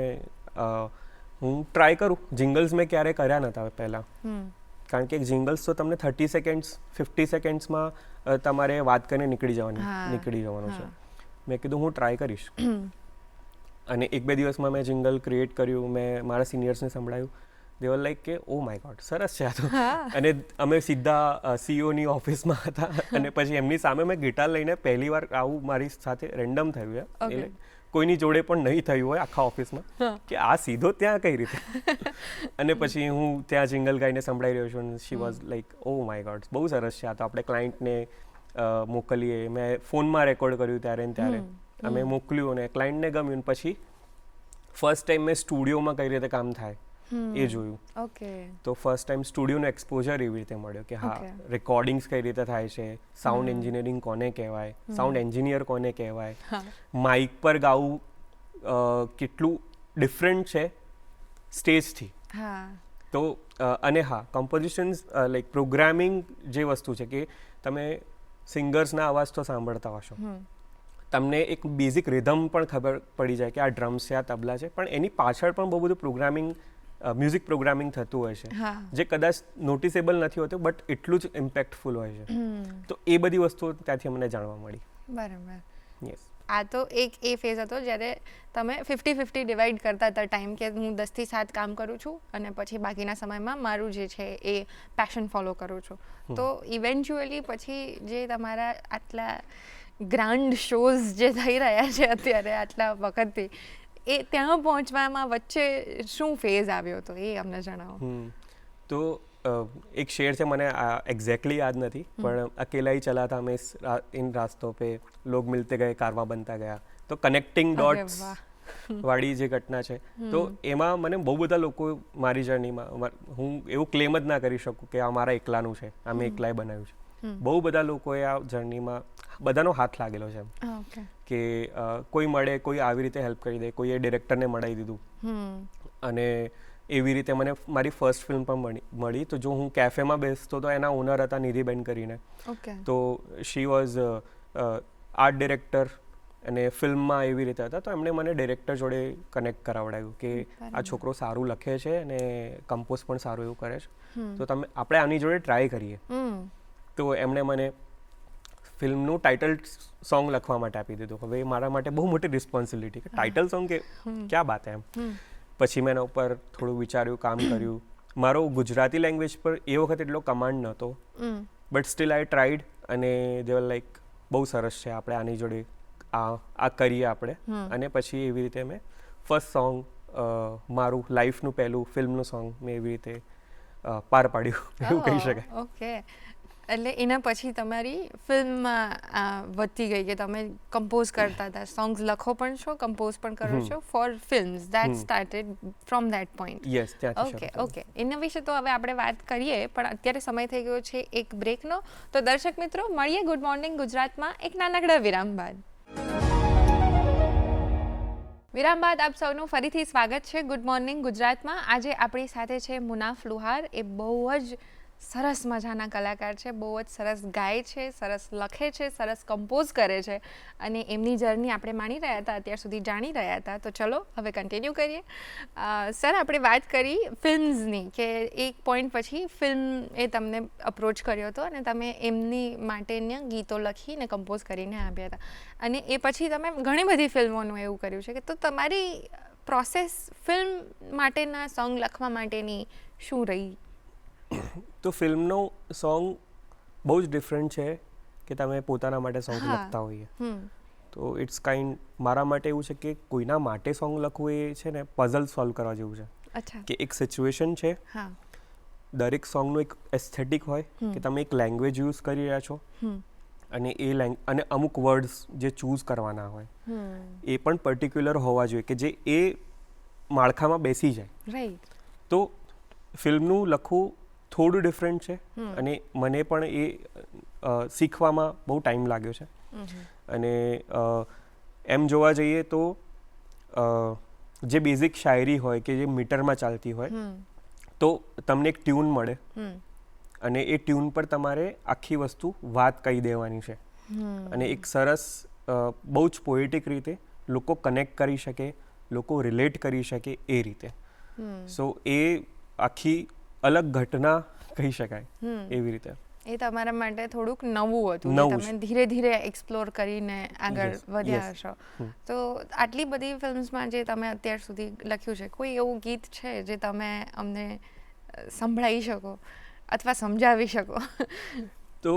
હું ટ્રાય કરું. જિંગલ્સ મેં ક્યારેય કર્યા નહોતા પહેલાં, કારણ કે જિંગલ્સ તો તમને 30 સેકન્ડ્સ 50 સેકન્ડ્સમાં તમારે વાત કરીને નીકળી જવાનું છે. મેં કીધું હું ટ્રાય કરીશ. અને 1-2 દિવસમાં મેં જિંગલ ક્રિએટ કર્યું, મેં મારા સિનિયર્સને સંભળાયું. દે વર લાઈક કે ઓ માય ગોડ, સરસ છે આ તો. અને અમે સીધા CEOની ઓફિસમાં હતા, અને પછી એમની સામે મેં ગિટાર લઈને પહેલી વાર આવું મારી સાથે રેન્ડમ થયું છે, એટલે કોઈની જોડે પણ નહીં થયું હોય આખા ઓફિસમાં, કે આ સીધો ત્યાં કઈ રીતે. અને પછી હું ત્યાં જિંગલ ગાઈને સંભળાઈ રહ્યો છું, she was like oh my god, બહુ સરસ છે આ તો, આપણે ક્લાયન્ટને મોકલીએ. મેં ફોનમાં રેકોર્ડ કર્યું ત્યારે ને ત્યારે અમે મોકલ્યું, અને ક્લાયન્ટને ગમ્યું. પછી ફર્સ્ટ ટાઈમ મેં સ્ટુડિયોમાં કઈ રીતે કામ થાય એ જોયું. ઓકે. તો ફર્સ્ટ ટાઈમ સ્ટુડિયોનો એક્સપોઝર એવી રીતે મળ્યો કે હા Okay. રેકોર્ડિંગ્સ કઈ રીતે થાય છે, સાઉન્ડ એન્જિનિયરિંગ કોને કહેવાય, સાઉન્ડ એન્જિનિયર કોને કહેવાય, માઇક પર ગાવું કેટલું ડિફરન્ટ છે સ્ટેજથી. હા. તો અને હા કમ્પોઝિશન્સ લાઈક પ્રોગ્રામિંગ જે વસ્તુ છે કે તમે સિંગર્સના અવાજ તો સાંભળતા હશો, તમને એક બેઝિક રિધમ પણ ખબર પડી જાય કે આ ડ્રમ્સ છે, આ તબલા છે, પણ એની પાછળ પણ બહુ બધું પ્રોગ્રામિંગ મ્યુઝિક પ્રોગ્રામિંગ થતું હોય છે હા. જે કદાચ નોટિસેબલ નથી હોતું બટ એટલું જ ઇમ્પેક્ટફુલ હોય છે. તો એ બધી વસ્તુઓ ત્યાંથી મને જાણવા મળી. બરાબર. યસ. આ તો એક એ ફેઝ હતો જ્યારે તમે 50-50 ડિવાઈડ કરતા હતા ટાઈમ કે હું 10 થી 7 કામ કરું છું અને પછી બાકીના સમયમાં મારું જે છે એ પેશન ફોલો કરું છું. તો ઇવેન્ચ્યુઅલી પછી જે તમારા આટલા ગ્રાન્ડ શોઝ જે થઈ રહ્યા છે અત્યારે આટલા વખતથી, એ ત્યાં પહોંચવામાં વચ્ચે શું ફેઝ આવ્યો હતો એ અમને જણાવો. તો એક શેર છે, મને એક્ઝેક્ટલી યાદ નથી, પણ અકેલા ही चला था मैं इन रास्तों पे लोग मिलते गए कारवां બનતા ગયા. તો કનેક્ટિંગ ડોટ્સ વાળી જે ઘટના છે, તો એમાં મને બહુ બધા લોકો મારી જર્નીમાં, હું એવું ક્લેમ જ ના કરી શકું કે આ મારા એકલાનું છે, આ મેં એકલાએ બનાવ્યું છે. બહુ બધા લોકોએ આ જર્નીમાં બધાનો હાથ લાગેલો છે એમ કે કોઈ મળે, કોઈ આવી રીતે હેલ્પ કરી દે, કોઈએ ડિરેક્ટરને મળાવી દીધું અને એવી રીતે મને મારી ફર્સ્ટ ફિલ્મ પણ મળી. તો જો હું કેફેમાં બેસતો તો એના ઓનર હતા નિધિબેન કરીને. તો શી વોઝ આર્ટ ડિરેક્ટર અને ફિલ્મમાં એવી રીતે હતા. તો એમણે મને ડિરેક્ટર જોડે કનેક્ટ કરાવડાવ્યું કે આ છોકરો સારું લખે છે અને કમ્પોઝ પણ સારું એવું કરે છે, તો આપણે આની જોડે ટ્રાય કરીએ. તો એમણે મને ફિલ્મનું ટાઇટલ સોંગ લખવા માટે આપી દીધું. હવે મારા માટે બહુ મોટી રિસ્પોન્સિબિલિટી કે ટાઇટલ સોંગ કે ક્યાં બાત એમ. પછી મેં એના ઉપર થોડું વિચાર્યું, કામ કર્યું. મારો ગુજરાતી લેંગ્વેજ પર એ વખત એટલો કમાન્ડ નહોતો, બટ સ્ટીલ આઈ ટ્રાઈડ અને દે વર લાઈક બહુ સરસ છે, આપણે આની જોડે આ કરીએ આપણે. અને પછી એવી રીતે મેં ફર્સ્ટ સોંગ, મારું લાઈફનું પહેલું ફિલ્મનું સોંગ મેં એવી રીતે પાર પાડ્યું એવું કહી શકાય. ઓકે. એટલે એના પછી તમારી ફિલ્મમાં વધતી ગઈ કે તમે કમ્પોઝ કરતા હતા, સોંગ્સ લખો પણ છો, કમ્પોઝ પણ કરો છો for films. That started from that point. Yes, ત્યાંથી. ઓકે. એના વિશે તો હવે આપણે વાત કરીએ, પણ અત્યારે સમય થઈ ગયો છે એક બ્રેકનો. તો દર્શક મિત્રો, મળીએ ગુડ મોર્નિંગ ગુજરાતમાં એક નાનકડા વિરામ બાદ. વિરામ બાદ આપ સૌનું ફરીથી સ્વાગત છે ગુડ મોર્નિંગ ગુજરાતમાં. આજે આપણી સાથે છે મુનાફ લુહાર. એ બહુ જ સરસ મજાના કલાકાર છે, બહુ જ સરસ ગાય છે, સરસ લખે છે, સરસ કમ્પોઝ કરે છે અને એમની જર્ની આપણે માણી રહ્યા હતા, અત્યાર સુધી જાણી રહ્યા હતા. તો ચલો હવે કન્ટિન્યુ કરીએ. સર, આપણે વાત કરી ફિલ્મ્સની કે એક પોઈન્ટ પછી ફિલ્મ એ તમને અપ્રોચ કર્યો હતો અને તમે એમની માટેના ગીતો લખીને કમ્પોઝ કરીને આપ્યા હતા અને એ પછી તમે ઘણી બધી ફિલ્મોનું એવું કર્યું છે. કે તો તમારી પ્રોસેસ ફિલ્મ માટેના સોંગ લખવા માટેની શું રહી? તો ફિલ્મનો સોંગ બહુ જ ડિફરન્ટ છે કે તમે પોતાના માટે સોંગ લખતા હોઈએ. તો ઇટ્સ કાઇન્ડ, મારા માટે એવું છે કે કોઈના માટે સોંગ લખવું એ છે ને પઝલ સોલ્વ કરવા જેવું છે. કે એક સિચ્યુએશન છે, દરેક સોંગનું એક એસ્થેટિક હોય કે તમે એક લેંગ્વેજ યુઝ કરી રહ્યા છો અને અને અમુક વર્ડ્સ જે ચૂઝ કરવાના હોય એ પણ પર્ટિક્યુલર હોવા જોઈએ કે જે એ માળખામાં બેસી જાય. તો ફિલ્મનું લખવું થોડું ડિફરન્ટ છે અને મને પણ એ શીખવામાં બહુ ટાઈમ લાગ્યો છે. અને એમ જોવા જઈએ તો જે બેઝિક શાયરી હોય કે જે મીટરમાં ચાલતી હોય, તો તમને એક ટ્યુન મળે અને એ ટ્યુન પર તમારે આખી વસ્તુ વાત કહી દેવાની છે અને એક સરસ બહુ જ પોએટિક રીતે લોકો કનેક્ટ કરી શકે, લોકો રિલેટ કરી શકે એ રીતે. સો એ આખી અલગ ઘટના કહી શકાય એવી રીતે. એ તમારા માટે થોડુંક નવું હતું, તમે ધીરે ધીરે એક્સપ્લોર કરીને આગળ વધ્યા હશો. તો આટલી બધી ફિલ્મ્સમાં જે તમે અત્યાર સુધી લખ્યું છે, કોઈ એવું ગીત છે જે તમે અમને સંભળાવી શકો અથવા સમજાવી શકો? તો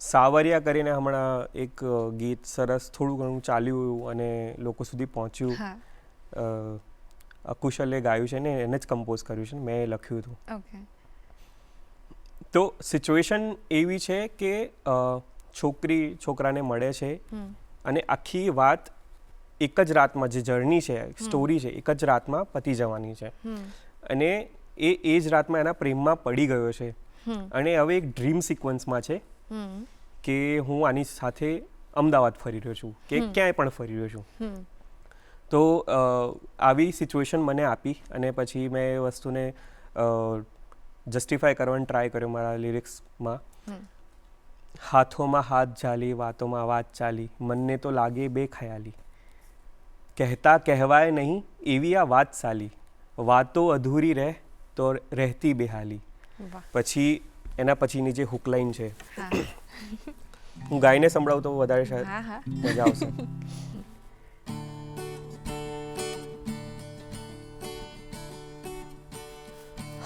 સાવરિયા કરીને હમણાં એક ગીત સરસ થોડું ઘણું ચાલ્યું અને લોકો સુધી પહોંચ્યું. કુશલે ગાયું છે ને એને જ કમ્પોઝ કર્યું છે, મેં લખ્યું હતું. તો સિચ્યુએશન એવી છે કે છોકરી છોકરાને મળે છે અને આખી વાત એક જ રાતમાં જે જર્ની છે સ્ટોરી છે એક જ રાતમાં પતી જવાની છે અને એ જ રાતમાં એના પ્રેમમાં પડી ગયો છે અને હવે એક ડ્રીમ સિક્વન્સમાં છે કે હું આની સાથે અમદાવાદ ફરી રહ્યો છું કે ક્યાંય પણ ફરી રહ્યો છું. તો આવી સિચ્યુએશન મને આપી અને પછી મેં એ વસ્તુને જસ્ટિફાય કરવાનો ટ્રાય કર્યો મારા લિરિક્સમાં. હાથોમાં હાથ ઝાલી વાતોમાં વાત ચાલી મનને તો લાગે બે ખયાલી કહેતા કહેવાય નહીં એવી આ વાત સાલી વાતો અધૂરી રહે તો રહેતી બેહાલી. પછી એના પછીની જે હુકલાઈન છે હું ગાઈને સંભળાવું તો વધારે શાયદ મજા આવશે.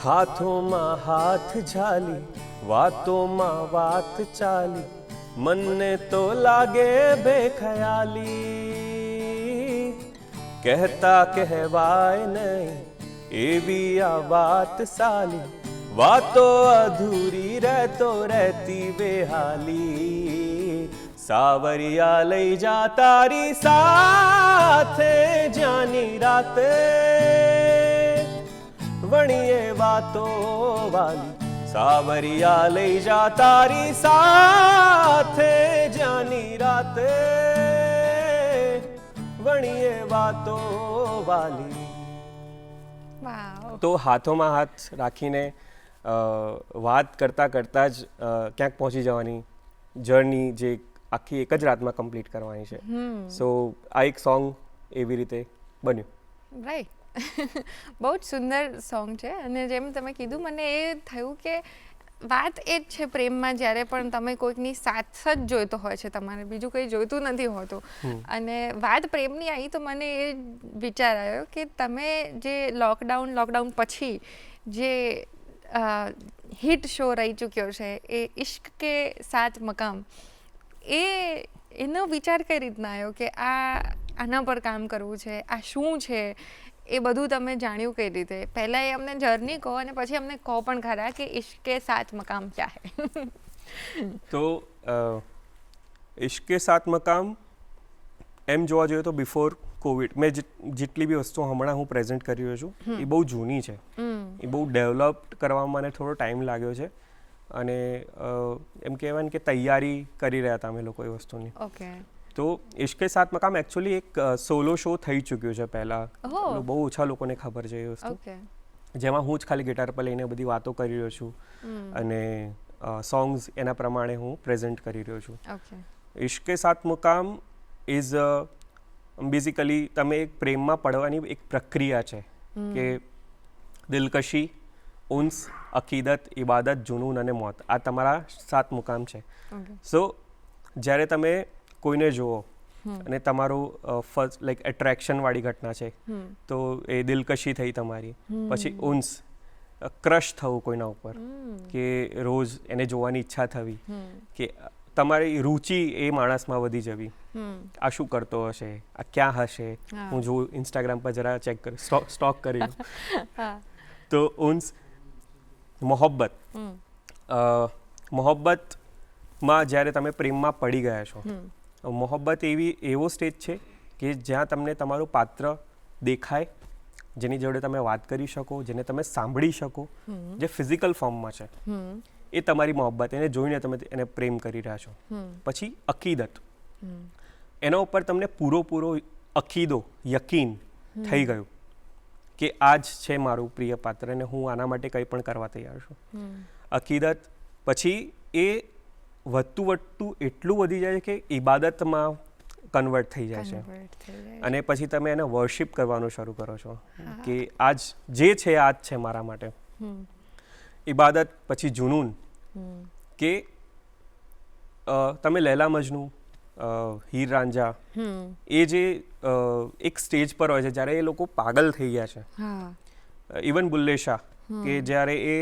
હાથોમાં હાથ ઝાલી વાતોમાં વાત ચાલી મનને તો લાગે બેખયાલી કહેતા કહેવાય નહીં એવી આ વાત સાલી વાતો અધૂરી રહેતો રહેતી બેહાલી સાવરિયા લઈ જા તારી સાથે જ્યાંની રાતે વણીએ વાતો વાલી સાવરિયા લઈ જા તારી સાથે જ્યાંની રાતે વણીએ વાતો વાલી. તો હાથોમાં હાથ રાખીને વાત કરતાં કરતાં જ ક્યાંક પહોંચી જવાની જર્ની જે આખી એક જ રાતમાં કમ્પ્લીટ કરવાની છે. સો આ એક સોંગ એવી રીતે બન્યું. રાઈટ. બહુ જ સુંદર સોંગ છે અને જેમ તમે કીધું મને એ થયું કે વાત એ જ છે પ્રેમમાં જ્યારે પણ તમે કોઈકની સાથ જ જોઈતો હોય છે તમારે બીજું કંઈ જોઈતું નથી હોતું અને વાત પ્રેમની આવી તો મને એ વિચાર આવ્યો કે તમે જે લોકડાઉન પછી જે હિટ શો રહી ચૂક્યો છે એ ઇશ્ક કે સાથ મકામ એનો વિચાર કઈ રીતના આવ્યો કે આના પર કામ કરવું છે આ શું છે એ બધું તમે જાણ્યું કઈ રીતે? પહેલાં એ અમને જર્ની કહો અને પછી અમને કહો પણ ખરા કે ઇશ્કે સાથ મકામ ક્યાં હે. તો ઇશ્કે સાથ મકામ એમ જોવા જોઈએ તો બિફોર કોવિડ મેં જેટલી બી વસ્તુઓ હમણાં હું પ્રેઝન્ટ કરી રહ્યો છું એ બહુ જૂની છે. એ બહુ ડેવલપ કરવામાં મને થોડો ટાઈમ લાગ્યો છે અને એમ કહેવાય ને કે તૈયારી કરી રહ્યા હતા અમે લોકો એ વસ્તુની. ઓકે. તો ઇશ્કે સાથ મકામ એકચ્યુઅલી એક સોલો શો થઈ ચૂક્યો છે પહેલાં. બહુ ઓછા લોકોને ખબર છે એ વસ્તુ. જેમાં હું જ ખાલી ગિટાર પર લઈને બધી વાતો કરી રહ્યો છું અને સોંગ્સ એના પ્રમાણે હું પ્રેઝન્ટ કરી રહ્યો છું. ઇશ્કે સાથ મકામ ઇઝ બેઝિકલી તમે એક પ્રેમમાં પડવાની એક પ્રક્રિયા છે કે દિલકશી, ઉન્સ, અકીદત, ઇબાદત, જુનૂન અને મોત આ તમારા સાત મુકામ છે. સો જ્યારે તમે કોઈને જુઓ અને તમારું ફર્સ્ટ લાઈક એટ્રેક્શનવાળી ઘટના છે તો એ દિલકશી થઈ તમારી. પછી ઉન્સ ક્રશ થવું કોઈના ઉપર કે રોજ એને જોવાની ઈચ્છા થવી કે તમારી રુચિ એ માણસમાં વધી જવી. આ શું કરતો હશે, આ ક્યાં હશે, હું જોઉં ઇન્સ્ટાગ્રામ પર જરા ચેક કરી સ્ટોક કરી. તો ઉન્સ, મોહબ્બત. મોહબ્બતમાં જ્યારે તમે પ્રેમમાં પડી ગયા છો, મોહબ્બત એવો સ્ટેજ છે કે જ્યાં તમને તમારું પાત્ર દેખાય, જેની જોડે તમે વાત કરી શકો, જેને તમે સાંભળી શકો, જે ફિઝિકલ ફોર્મમાં છે એ તમારી મોહબ્બત. એને જોઈને તમે એને પ્રેમ કરી રહ્યા છો. પછી અકીદત, એના ઉપર તમને પૂરો અકીદો, યકીન થઈ ગયું કે આ જ છે મારું પ્રિય પાત્ર અને હું આના માટે કંઈ પણ કરવા તૈયાર છું. અકીદત પછી એ વધતું એટલું વધી જાય છે કે ઇબાદતમાં કન્વર્ટ થઈ જાય છે અને પછી તમે એને વર્શિપ કરવાનું શરૂ કરો છો કે આજ જે છે આ જ છે મારા માટે. ઇબાદત પછી જુનૂન કે તમે લૈલા મજનુ, હીર રાંઝા એ જે એક સ્ટેજ પર હોય છે જ્યારે એ લોકો પાગલ થઈ ગયા છે. ઇવન બુલ્લે શાહ કે જ્યારે એ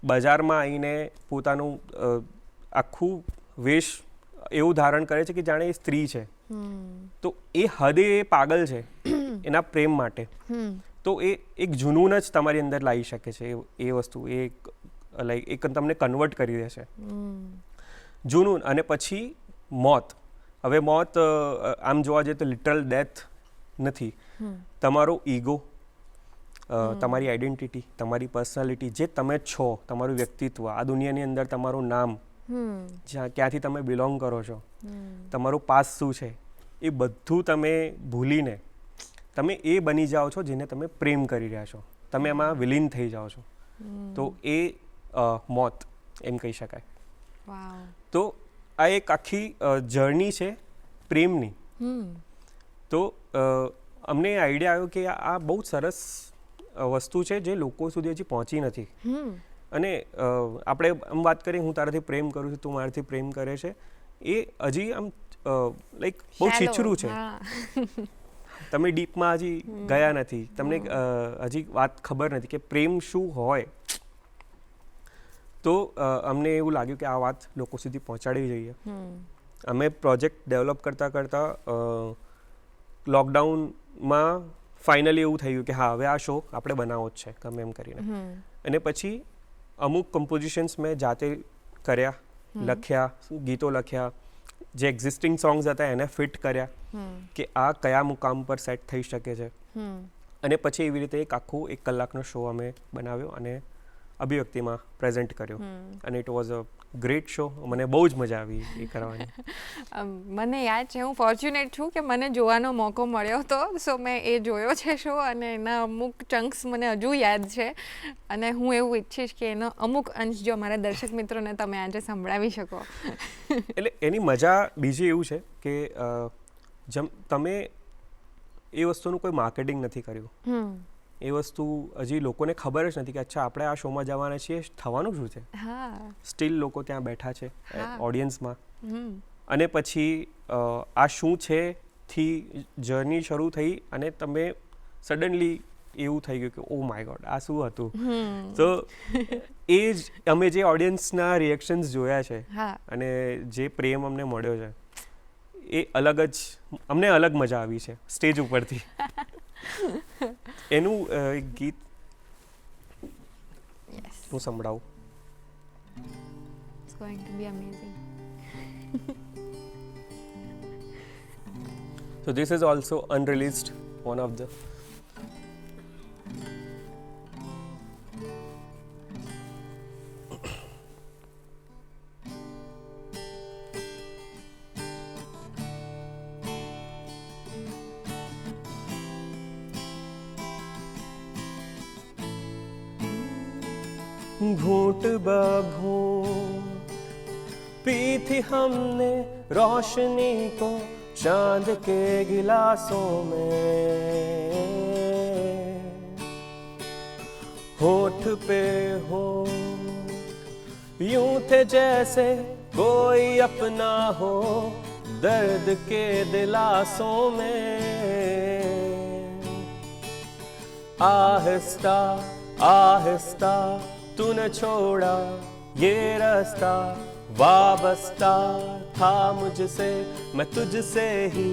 બજારમાં આવીને પોતાનું આખું વેશ એવું ધારણ કરે છે કે જાણે એ સ્ત્રી છે, તો એ હદે એ પાગલ છે એના પ્રેમ માટે. તો એ એક જુનૂન જ તમારી અંદર લાવી શકે છે એ વસ્તુ, એ લાઈક એક તમને કન્વર્ટ કરી દે છે જુનૂન. અને પછી મોત, હવે મોત આમ જોવા જઈએ તો લિટરલ ડેથ નથી. તમારો ઈગો, તમારી આઈડેન્ટિટી, તમારી પર્સનાલિટી, જે તમે છો, તમારું વ્યક્તિત્વ, આ દુનિયાની અંદર તમારું નામ, ક્યાંથી તમે બિલોંગ કરો છો, તમારું પાસ શું છે, એ બધું તમે ભૂલીને તમે એ બની જાઓ છો જેને તમે પ્રેમ કરી રહ્યા છો, તમે એમાં વિલીન થઈ જાઓ છો. તો એ મોત એમ કહી શકાય. તો આ એક આખી જર્ની છે પ્રેમની. તો અમને આઈડિયા આવ્યો કે આ બહુ સરસ વસ્તુ છે જે લોકો સુધી હજી પહોંચી નથી. અને આપણે આમ વાત કરીએ, હું તારાથી પ્રેમ કરું છું, તું મારાથી પ્રેમ કરે છે, એ હજી આમ લાઈક બહુ છીછરું છે. તમે ડીપમાં હજી ગયા નથી, તમને હજી વાત ખબર નથી કે પ્રેમ શું હોય. તો અમને એવું લાગ્યું કે આ વાત લોકો સુધી પહોંચાડવી જોઈએ. અમે પ્રોજેક્ટ ડેવલપ કરતાં કરતાં લોકડાઉનમાં ફાઇનલી એવું થયું કે હા, હવે આ શો આપણે બનાવવો જ છે ગમે એમ કરીને. અને પછી અમુક કમ્પોઝિશન્સ મેં જાતે કર્યા, લખ્યા, ગીતો લખ્યા, જે એક્ઝિસ્ટિંગ સોંગ્સ હતા એને ફિટ કર્યા કે આ કયા મુકામ પર સેટ થઈ શકે છે. અને પછી એવી રીતે એક આખું 1 કલાકનો શો અમે બનાવ્યો અને અભિવ્યક્તિમાં પ્રેઝન્ટ કર્યો. અને it was a great show. મને બહુ જ મજા આવી એ કરવાની. મને યાદ છે, હું ફોર્ચ્યુનેટ છું કે મને જોવાનો મોકો મળ્યો હતો. સો મેં એ જોયો છે શો અને એના અમુક ચંક્સ મને હજુ યાદ છે. અને હું એવું ઈચ્છીશ કે એનો અમુક અંશ જો અમારા દર્શક મિત્રોને તમે આજે સંભળાવી શકો. એટલે એની મજા બીજી એવું છે કે તમે એ વસ્તુનું કોઈ માર્કેટિંગ નથી કર્યું. એ વસ્તુ હજી લોકોને ખબર જ નથી કે અચ્છા આપણે આ શોમાં જવાના છીએ, થવાનું શું છે. સ્ટીલ લોકો ત્યાં બેઠા છે ઓડિયન્સમાં. અને પછી આ શું છે થી જર્ની શરૂ થઈ અને તમે સડનલી એવું થઈ ગયું કે ઓ માય ગોડ, આ શું હતું. તો એ જ અમે જે ઓડિયન્સના રિએક્શન્સ જોયા છે અને જે પ્રેમ અમને મળ્યો છે, એ અલગ જ, અમને અલગ મજા આવી છે સ્ટેજ ઉપરથી. એનું એક ગીત હું સંભળાવું. It's going to be amazing. So this is also unreleased, one of the घूंट बघूंट पी थी हमने रोशनी को चांद के गिलासों में, होठ पे होठ यूं थे जैसे कोई अपना हो दर्द के दिलासों में. आहिस्ता आहिस्ता तूने छोड़ा ये रास्ता, वाबस्ता था मुझसे मैं तुझसे ही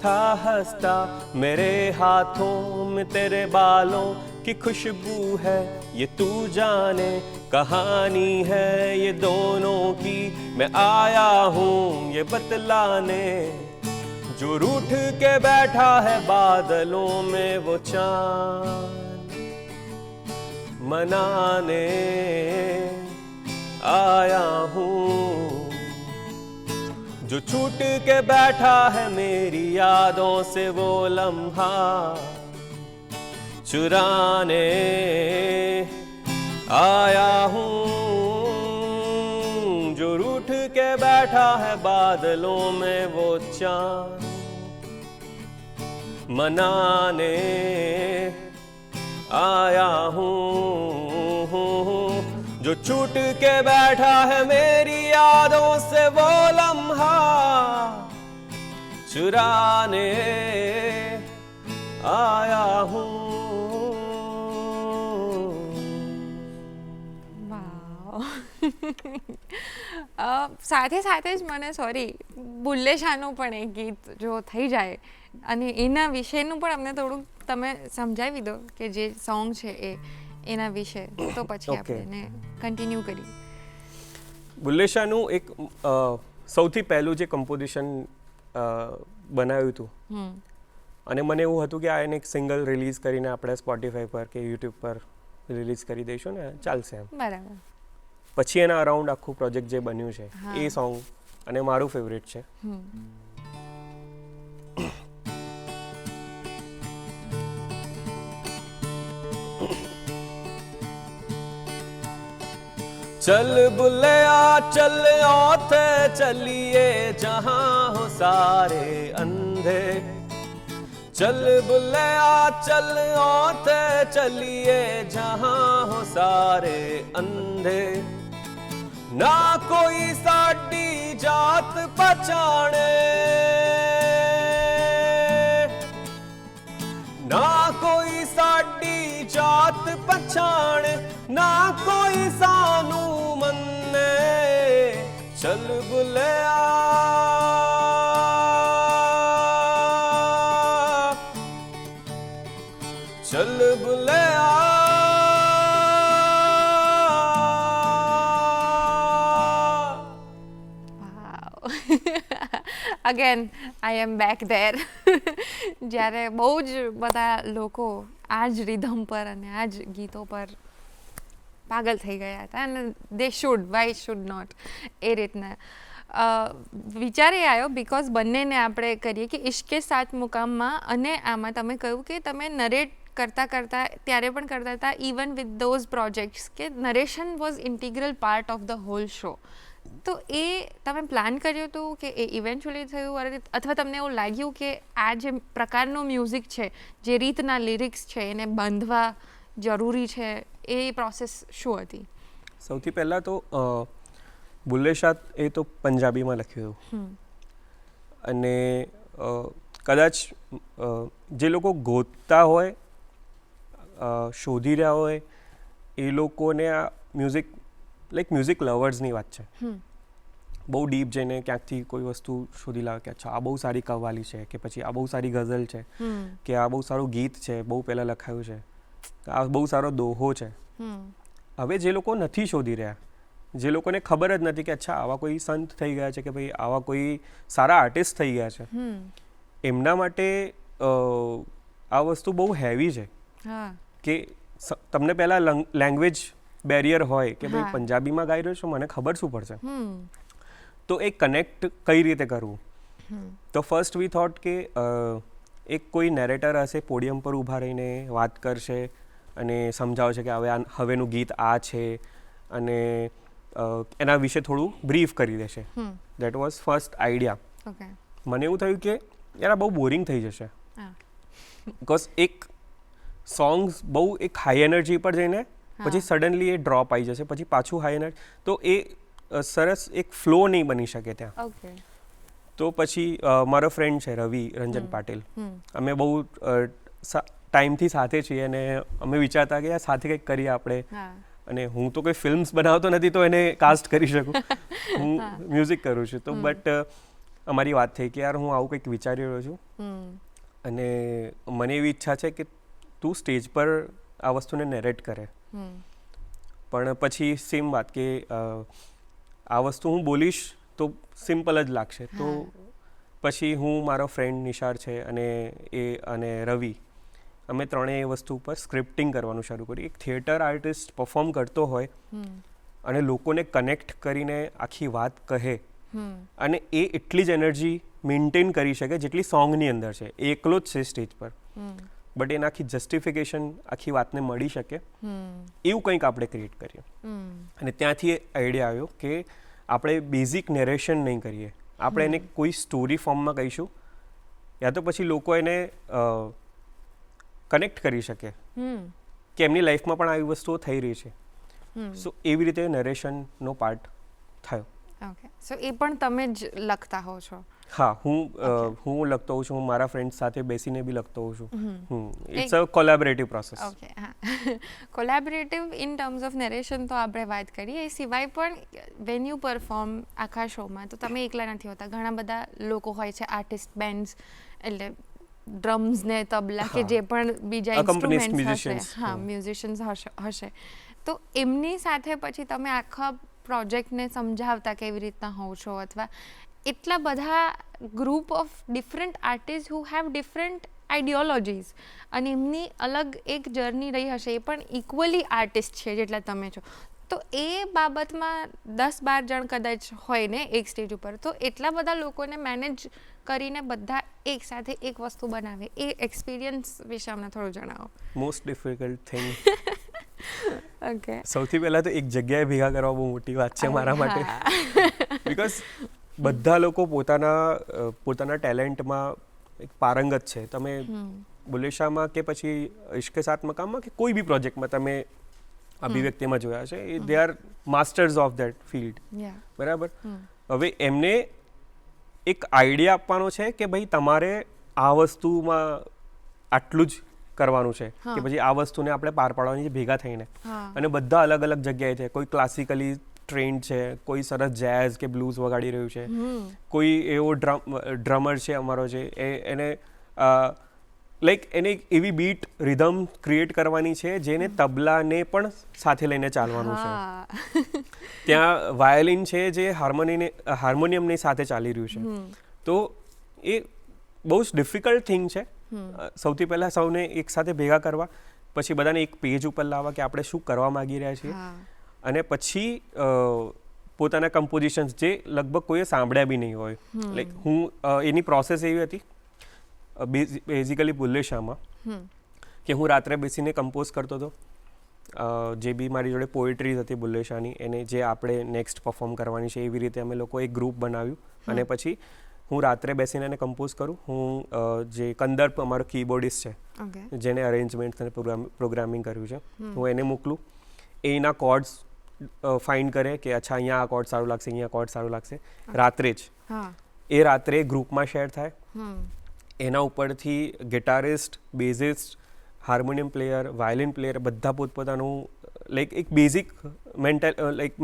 था हंसता. मेरे हाथों में तेरे बालों की खुशबू है, ये तू जाने कहानी है ये दोनों की. मैं आया हूँ ये बतलाने, जो रूठ के बैठा है बादलों में वो चांद मनाने आया हूँ. जो छूट के बैठा है मेरी यादों से वो लम्हा चुराने आया हूँ. जो रूठ के बैठा है बादलों में वो चांद मनाने आया हूँ. जो छूट के बैठा है मेरी यादों से वो लम्हा चुराने आया हूँ. સાથે સાથે જ મને બુલ્લે શાહનું પણ એક ગીત જો થઈ જાય અને એના વિશેનું પણ અમને થોડુંક તમે સમજાવી દો કે જે સોંગ છે એના વિશે, તો પછી આપણે કન્ટિન્યુ કરીએ. બુલ્લે શાહનું એક સૌથી પહેલું જે કમ્પોઝિશન બનાવ્યું હતું અને મને એવું હતું કે આ એને એક સિંગલ રિલીઝ કરીને આપણે સ્પોટીફાઈ પર કે યુટ્યુબ પર રિલીઝ કરી દઈશું ને ચાલશે એમ. બરાબર. પછી એના અરાઉન્ડ આખું પ્રોજેક્ટ જે બન્યું છે એ સોંગ અને મારું ફેવરેટ છે. चल बुल्लिया चल औथे चलिए जहाँ हो सारे अंधे. चल बुल्लिया चल औथे चलिए जहाँ हो सारे अंधे. ना कोई साडी जात पहचाने, ना कोई साडी जात पहचाने, ना कोई सानू मन्ने. चल बुल्लिया चल बुल्लिया. Again I am back there. જ્યારે બહુ જ બધા લોકો આ જ રિધમ પર અને આ જ ગીતો પર પાગલ થઈ ગયા હતા અને they should why should not એ રીતના વિચાર એ આવ્યો બિકોઝ બંનેને આપણે કરીએ કે ઇશ્કે સાત મુકામમાં અને આમાં તમે કહ્યું કે તમે નરેટ કરતાં ત્યારે પણ કરતા હતા ઇવન વિથ ધોઝ પ્રોજેક્ટ્સ કે narration was integral part of the whole show. તો એ તમે પ્લાન કર્યું હતું કે એ ઇવેન્ચ્યુઅલી થયું અથવા તમને એવું લાગ્યું કે આ જે પ્રકારનું મ્યુઝિક છે જે રીતના લિરિક્સ છે એને બાંધવા જરૂરી છે એ પ્રોસેસ શું હતી? સૌથી પહેલાં તો બુલ્લે શાહ એ તો પંજાબીમાં લખ્યું અને કદાચ જે લોકો ગોતતા હોય શોધી રહ્યા હોય એ લોકોને આ મ્યુઝિક લવર્સની વાત છે. બહુ ડીપ જઈને ક્યાંકથી કોઈ વસ્તુ શોધી લાવે કે અચ્છા આ બહુ સારી કવ્વાલી છે કે પછી આ બહુ સારી ગઝલ છે કે આ બહુ સારું ગીત છે બહુ પહેલાં લખાયું છે, આ બહુ સારો દોહો છે. હવે જે લોકો નથી શોધી રહ્યા, જે લોકોને ખબર જ નથી કે અચ્છા આવા કોઈ સંત થઈ ગયા છે કે ભાઈ આવા કોઈ સારા આર્ટિસ્ટ થઈ ગયા છે, એમના માટે આ વસ્તુ બહુ હેવી છે કે તમને પહેલાં લેંગ્વેજ બેરિયર હોય કે ભાઈ પંજાબીમાં ગાઈ રહ્યો છો મને ખબર શું પડશે, તો એ કનેક્ટ કઈ રીતે કરવું. તો ફર્સ્ટ વી થોટ કે એક કોઈ નેરેટર હશે પોડિયમ પર ઊભા રહીને વાત કરશે અને સમજાવશે કે હવેનું ગીત આ છે અને એના વિશે થોડું બ્રીફ કરી દેશે. That was first idea. મને એવું થયું કે યાર બહુ બોરિંગ થઈ જશે બિકોઝ એક સોંગ્સ બહુ એક હાઈ એનર્જી પર જઈને પછી સડનલી એ ડ્રોપ આવી જશે, પછી પાછું હાઈ એનર્જી, તો એ સરસ એક ફ્લો નહીં બની શકે ત્યાં. તો પછી મારો ફ્રેન્ડ છે રવિ રંજન પાટીલ, અમે બહુ ટાઈમથી સાથે છીએ અને અમે વિચારતા કે યાર સાથે કંઈક કરીએ આપણે. અને હું તો કોઈ ફિલ્મ્સ બનાવતો નથી તો એને કાસ્ટ કરી શકું, હું મ્યુઝિક કરું છું. તો બટ અમારી વાત થઈ કે યાર હું આવું કંઈક વિચારી રહ્યો છું અને મને એવી ઈચ્છા છે કે તું સ્ટેજ પર આ વસ્તુને નેરેટ કરે. પણ પછી સેમ વાત કે આ વસ્તુ હું બોલીશ તો સિમ્પલ જ લાગશે. તો પછી હું મારો ફ્રેન્ડ નિશાર છે અને રવિ, અમે ત્રણેય એ વસ્તુ ઉપર સ્ક્રિપ્ટિંગ કરવાનું શરૂ કર્યું. એક થિયેટર આર્ટિસ્ટ પરફોર્મ કરતો હોય અને લોકોને કનેક્ટ કરીને આખી વાત કહે અને એ એટલી જ એનર્જી મેન્ટેન કરી શકે જેટલી સોંગની અંદર છે. એકલો જ છે સ્ટેજ પર બટ એના આખી જસ્ટિફિકેશન આખી વાતને મળી શકે એવું કંઈક આપણે ક્રિએટ કરીએ. અને ત્યાંથી આઈડિયા આવ્યો કે આપણે બેઝિક નેરેશન નહીં કરીએ, આપણે એને કોઈ સ્ટોરી ફોર્મમાં કહીશું યા તો પછી લોકો એને કનેક્ટ કરી શકે કે એમની લાઈફમાં પણ આવી વસ્તુઓ થઈ રહી છે. સો એવી રીતે નરેશનનો પાર્ટ થયો. ઓકે, સો એ પણ તમે જ લખતા હો છો? હા, હું લખતો હોઉં છું, હું મારા ફ્રેન્ડ્સ સાથે બેસીને બી લખતો હોઉં છું. It's a collaborative process. Okay, હા, collaborative in terms of narration તો આપણે વાત કરીએ. એ સિવાય પણ વેન યુ પરફોર્મ આખા શોમાં તો તમે એકલા નથી હોતા, ઘણા બધા લોકો હોય છે, આર્ટિસ્ટ, બેન્ડ્સ, એટલે ડ્રમ્સ ને તબલા કે જે પણ બીજા ઇન્સ્ટ્રુમેન્ટ્સ હશે, હા, મ્યુઝિશિયન્સ હશે, તો એમની સાથે પછી તમે આખા પ્રોજેક્ટને સમજાવતા કેવી રીતના હોવ છો અથવા એટલા બધા group of different artist who have different ideologies અને એમની અલગ એક જર્ની રહી હશે, એ પણ ઇક્વલી આર્ટિસ્ટ છે જેટલા તમે છો. તો એ બાબતમાં 10-12 જણ કદાચ હોય ને એક સ્ટેજ ઉપર, તો એટલા બધા લોકોને મેનેજ કરીને બધા એક સાથે એક વસ્તુ બનાવે, એ એક્સપિરિયન્સ વિશે અમને થોડું જણાવો. મોસ્ટ ડિફિકલ્ટ થિંગ, ઓકે, સૌથી પહેલાં તો એક જગ્યાએ ભેગા કરવા બહુ મોટી વાત છે મારા માટે. બિકોઝ બધા લોકો પોતાના ટેલેન્ટમાં એક પારંગત છે. તમે બુલેશામાં કે પછી ઇશ્કે સાથ મકામમાં કે કોઈ બી પ્રોજેક્ટમાં તમે અભિવ્યક્તિમાં જોયા છે, they are masters of that field, બરાબર. હવે એમને એક આઈડિયા આપવાનો છે કે ભાઈ તમારે આ વસ્તુમાં આટલું જ કરવાનું છે, કે પછી આ વસ્તુને આપણે પાર પાડવાની છે ભેગા થઈને. અને બધા અલગ અલગ જગ્યાએ છે. કોઈ ક્લાસિકલી ટ્રેન્ડ છે, કોઈ સરસ જેઝ કે બ્લૂઝ વગાડી રહ્યું છે, કોઈ એવો ડ્રમર છે અમારો છે, એને લાઈક એને એવી બીટ રિધમ ક્રિએટ કરવાની છે જેને તબલાને પણ સાથે લઈને ચાલવાનું છે. ત્યાં વાયોલિન છે જે હાર્મોનિયમની સાથે ચાલી રહ્યું છે. તો એ બહુ જ ડિફિકલ્ટ થિંગ છે. સૌથી પહેલાં સૌને એક સાથે ભેગા કરવા, પછી બધાને એક પેજ ઉપર લાવવા કે આપણે શું કરવા માગી રહ્યા છીએ, અને પછી પોતાના કમ્પોઝિશન્સ જે લગભગ કોઈએ સાંભળ્યા બી નહીં હોય. લાઈક હું એની પ્રોસેસ એવી હતી બેઝિકલી બુલ્લેશામાં કે હું રાત્રે બેસીને કમ્પોઝ કરતો હતો. જે બી મારી જોડે પોએટ્રીઝ હતી બુલ્લેશાની, એને જે આપણે નેક્સ્ટ પરફોર્મ કરવાની છે, એવી રીતે અમે લોકો એક ગ્રુપ બનાવ્યું. અને પછી હું રાત્રે બેસીને એને કમ્પોઝ કરું. હું જે કંદર્પ અમારો કીબોર્ડિસ્ટ છે, જેને અરેન્જમેન્ટ અને પ્રોગ્રામિંગ કર્યું છે, હું એને મોકલું. એના કોર્ડ્સ ફાઇન્ડ કરે કે અચ્છા અહીંયા આ કોર્ડ સારું લાગશે, અહીંયા કોર્ડ સારું લાગશે. રાત્રે જ એ રાત્રે ગ્રુપમાં શેર થાય. એના ઉપરથી ગિટારિસ્ટ, બેઝિસ્ટ, હાર્મોનિયમ પ્લેયર, વાયોલિન પ્લેયર બધા પોતપોતાનું લાઈક એક બેઝિક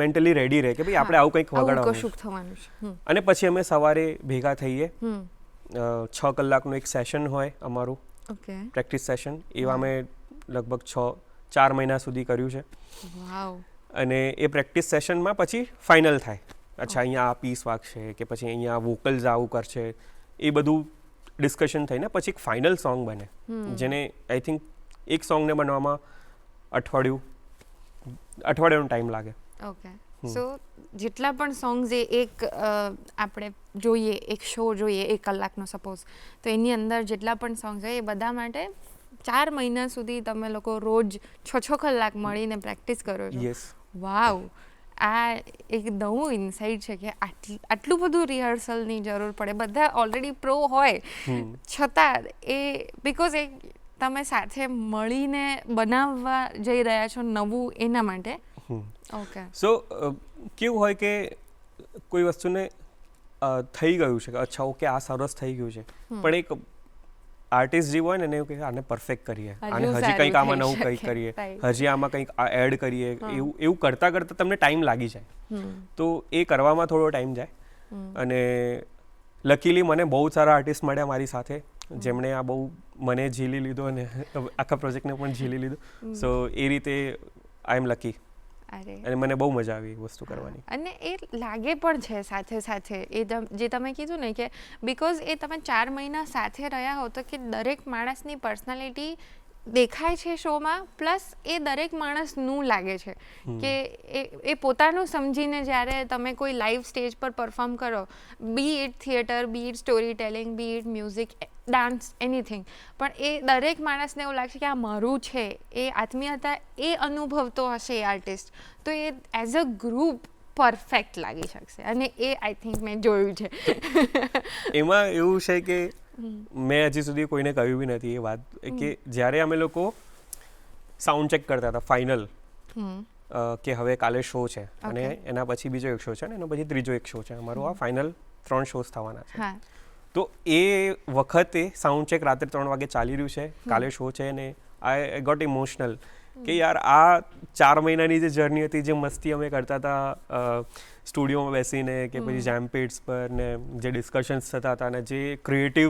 મેન્ટલી રેડી રહે કે ભાઈ આપણે આવું કંઈક વગાડવાનું છે. અને પછી અમે સવારે ભેગા થઈએ. 6 કલાકનું એક સેશન હોય અમારું, પ્રેક્ટિસ સેશન. એવા અમે લગભગ 4 મહિના સુધી કર્યું છે. અને એ પ્રેક્ટિસ સેશનમાં પછી ફાઇનલ થાય. અચ્છા અહીંયા આ પીસ વાગશે કે પછી અહીંયા વોકલ્સ આવું કરશે, એ બધું ડિસ્કશન થઈને પછી એક ફાઇનલ સોંગ બને, જેને આઈ થિંક એક સોંગને બનવામાં અઠવાડિયાનો ટાઈમ લાગે. ઓકે, સો જેટલા પણ સોંગ્સ એક આપણે જોઈએ, એક શો જોઈએ 1 કલાકનો સપોઝ, તો એની અંદર જેટલા પણ સોંગ્સ હોય એ બધા માટે 4 મહિના સુધી તમે લોકો રોજ 6 કલાક મળીને પ્રેક્ટિસ કરો છો. વાવ, આ એક નવું ઇન્સાઇટ છે કે આટલું બધું રિહર્સલની જરૂર પડે. બધા ઓલરેડી પ્રો હોય છતાં એ બિકોઝ એ તમે સાથે મળીને બનાવવા જઈ રહ્યા છો નવું, એના માટે. ઓકે, સો કેવું હોય કે કોઈ વસ્તુને થઈ ગયું છે કે અચ્છા ઓકે આ સરસ થઈ ગયું છે, પણ એક આર્ટિસ્ટ જે હોય ને એને એવું કે આને પરફેક્ટ કરીએ, આને હજી કંઈક આમાં નવું કંઈક કરીએ, હજી આમાં કંઈક એડ કરીએ, એવું કરતાં કરતાં તમને ટાઈમ લાગી જાય. તો એ કરવામાં થોડો ટાઈમ જાય. અને લકીલી મને બહુ સારા આર્ટિસ્ટ મળ્યા મારી સાથે, જેમણે આ બહુ મને ઝીલી લીધો અને આખા પ્રોજેક્ટને પણ ઝીલી લીધું. સો એ રીતે આઈ એમ લકી. અને મને બહુ મજા આવી એ વસ્તુ કરવાની. અને એ લાગે પણ છે સાથે સાથે એ જે તમે કીધું ને કે બિકોઝ એ તમે 4 મહિના સાથે રહ્યા હો તો કે દરેક માણસની પર્સનાલિટી દેખાય છે શોમાં, પ્લસ એ દરેક માણસનું લાગે છે કે એ પોતાનું સમજીને જ્યારે તમે કોઈ લાઈવ સ્ટેજ પર પરફોર્મ કરો, be it theatre, be it story telling, be it music, dance, anything, પણ એ દરેક માણસને એવું લાગશે કે આ મારું છે. એ આત્મીયતા એ અનુભવતો હશે એ આર્ટિસ્ટ, તો એ એઝ અ ગ્રુપ પરફેક્ટ લાગી શકશે. અને એ આઈ થિંક મેં જોયું છે. એમાં એવું છે કે મેં હજી સુધી કોઈને કહ્યું બી નથી એ વાત કે જ્યારે અમે લોકો સાઉન્ડ ચેક કરતા હતા ફાઇનલ, કે હવે કાલે શો છે અને એના પછી બીજો એક શો છે ને એના પછી ત્રીજો એક શો છે, અમારો આ ફાઇનલ 3 શોઝ થવાના છે. તો એ વખતે સાઉન્ડ ચેક રાત્રે 3 વાગે ચાલી રહ્યું છે, કાલે શો છે, અને આઈ ગોટ ઇમોશનલ કે યાર આ 4 મહિનાની જે જર્ની હતી, જે મસ્તી અમે કરતા હતા સ્ટુડિયોમાં બેસીને કે પછી જેમ પીટ્સ પર, ને જે ડિસ્કશન્સ થતા હતા ને જે ક્રિએટિવ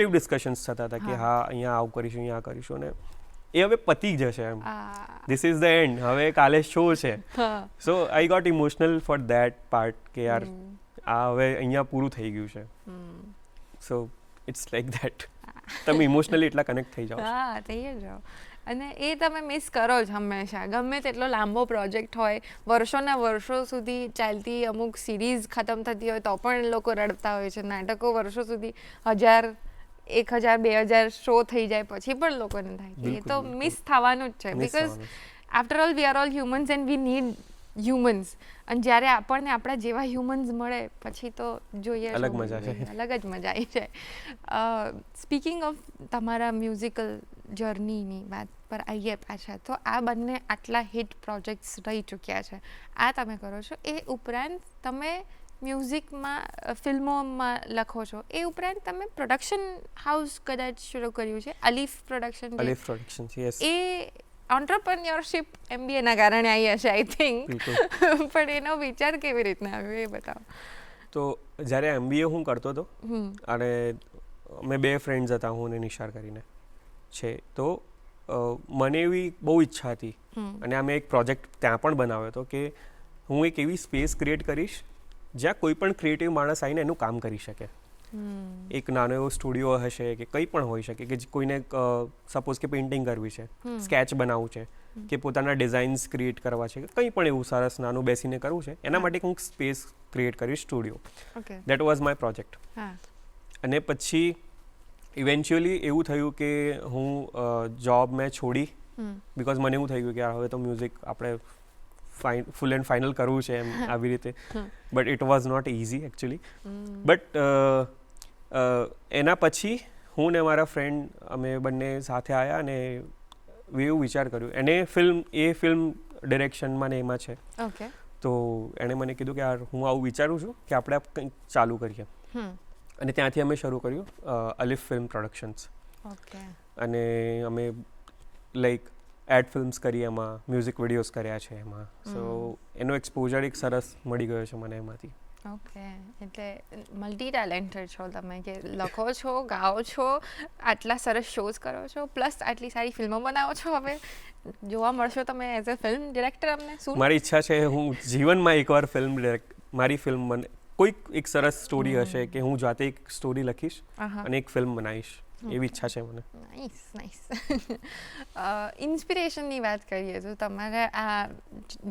ડિસ્કશન્સ થતા હતા કે હા અહીંયા આવું કરીશું, અહીંયા કરીશું, ને એ હવે પતી જશે એમ. ધીસ ઇઝ ધ એન્ડ, હવે કાલે શો છે. So I got emotional for that part કે યાર આ હવે અહીંયા પૂરું થઈ ગયું છે. So it's like that. તમે ઇમોશનલી એટલા કનેક્ટ થઈ જાઓ છો. હા થઈ જ જાઓ અને એ તમે મિસ કરો જ હંમેશા, ગમે તેટલો લાંબો પ્રોજેક્ટ હોય, વર્ષોના વર્ષો સુધી ચાલતી અમુક સિરીઝ ખતમ થતી હોય તો પણ લોકો રડતા હોય છે, નાટકો વર્ષો સુધી 1000 1000 2000 શો થઈ જાય પછી પણ લોકોને થાય કે એ બિલકુલ, તો બિલકુલ. મિસ થવાનું જ છે. Miss બીકોઝ થવાનું છે. After all we are all humans and we need humans, અને જ્યારે આપણને આપણા જેવા હ્યુમન્સ મળે પછી તો જોઈએ અલગ શું મજા છે. અલગ જ મજા આવી જાય. સ્પીકિંગ ઓફ તમારા મ્યુઝિકલ જર્નીની વાત પર આવીએ પાછા, તો આ બંને આટલા હિટ પ્રોજેક્ટ્સ રહી ચૂક્યા છે, આ તમે કરો છો, એ ઉપરાંત તમે મ્યુઝિકમાં ફિલ્મોમાં લખો છો, એ ઉપરાંત તમે પ્રોડક્શન હાઉસ કદાચ શરૂ કર્યું છે, અલીફ પ્રોડક્શન. અલીફ પ્રોડક્શન છે. યસ. એ ઓન્ટરપ્રન્યોરશિપ MBA ના કારણે આવી હશે આઈ થિંક, બિલકુલ. પણ એનો વિચાર કેવી રીતના આવ્યો એ બતાવો. તો જ્યારે MBA હું કરતો હતો અને અમે 2 ફ્રેન્ડ્સ હતા, હું અને નિશાર કરીને છે, તો મને એવી બહુ ઈચ્છા હતી અને અમે એક પ્રોજેક્ટ ત્યાં પણ બનાવ્યો હતો કે હું એક એવી સ્પેસ ક્રિએટ કરીશ જ્યાં કોઈ પણ ક્રિએટિવ માણસ આવીને એનું કામ કરી શકે. એક નાનો એવો સ્ટુડિયો હશે કે કંઈ પણ હોઈ શકે કે કોઈને સપોઝ કે પેઇન્ટિંગ કરવી છે, સ્કેચ બનાવવું છે કે પોતાના ડિઝાઇન્સ ક્રિએટ કરવા છે, કંઈ પણ એવું સરસ નાનું બેસીને કરવું છે, એના માટે હું સ્પેસ ક્રિએટ કરીશ, studio. That was my project. અને પછી ઇવેન્ચ્યુઅલી એવું થયું કે હું જોબ મેં છોડી, બિકોઝ મને એવું થઈ ગયું કે હવે તો મ્યુઝિક આપણે ફૂલ એન્ડ ફાઇનલ કરવું છે એમ આવી રીતે, but it was not easy actually. But એના પછી હું ને મારા ફ્રેન્ડ અમે બંને સાથે આવ્યા અને એવું વિચાર કર્યું, એને ફિલ્મ ડિરેક્શનમાં ને એમાં છે, તો એણે મને કીધું કે યાર હું આવું વિચારું છું કે આપણે કંઈક ચાલુ કરીએ, અને ત્યાંથી અમે શરૂ કર્યું અલીફ ફિલ્મ પ્રોડક્શન્સ. અને અમે લાઈક એડ ફિલ્મ્સ કરી, એમાં મ્યુઝિક વિડીયોઝ કર્યા છે એમાં, સો એનો એક્સપોઝર એક સરસ મળી ગયો છે મને એમાંથી. ઓકે, એટલે મલ્ટી ટેલેન્ટેડ છો તમે, કે લખો છો, ગાઓ છો, આટલા સરસ શોઝ કરો છો, પ્લસ આટલી સારી ફિલ્મો બનાવો છો. હવે જોવા મળશો તમે એઝ અ ફિલ્મ ડિરેક્ટર અમને શું? મારી ઈચ્છા છે હું જીવનમાં એકવાર મારી ફિલ્મ બને, કોઈક એક સરસ સ્ટોરી હશે કે હું જાતે એક સ્ટોરી લખીશ અને એક ફિલ્મ બનાવીશ, એવી ઈચ્છા છે મને. નાઇસ. ઇન્સ્પિરેશનની વાત કરીએ તો તમારા આ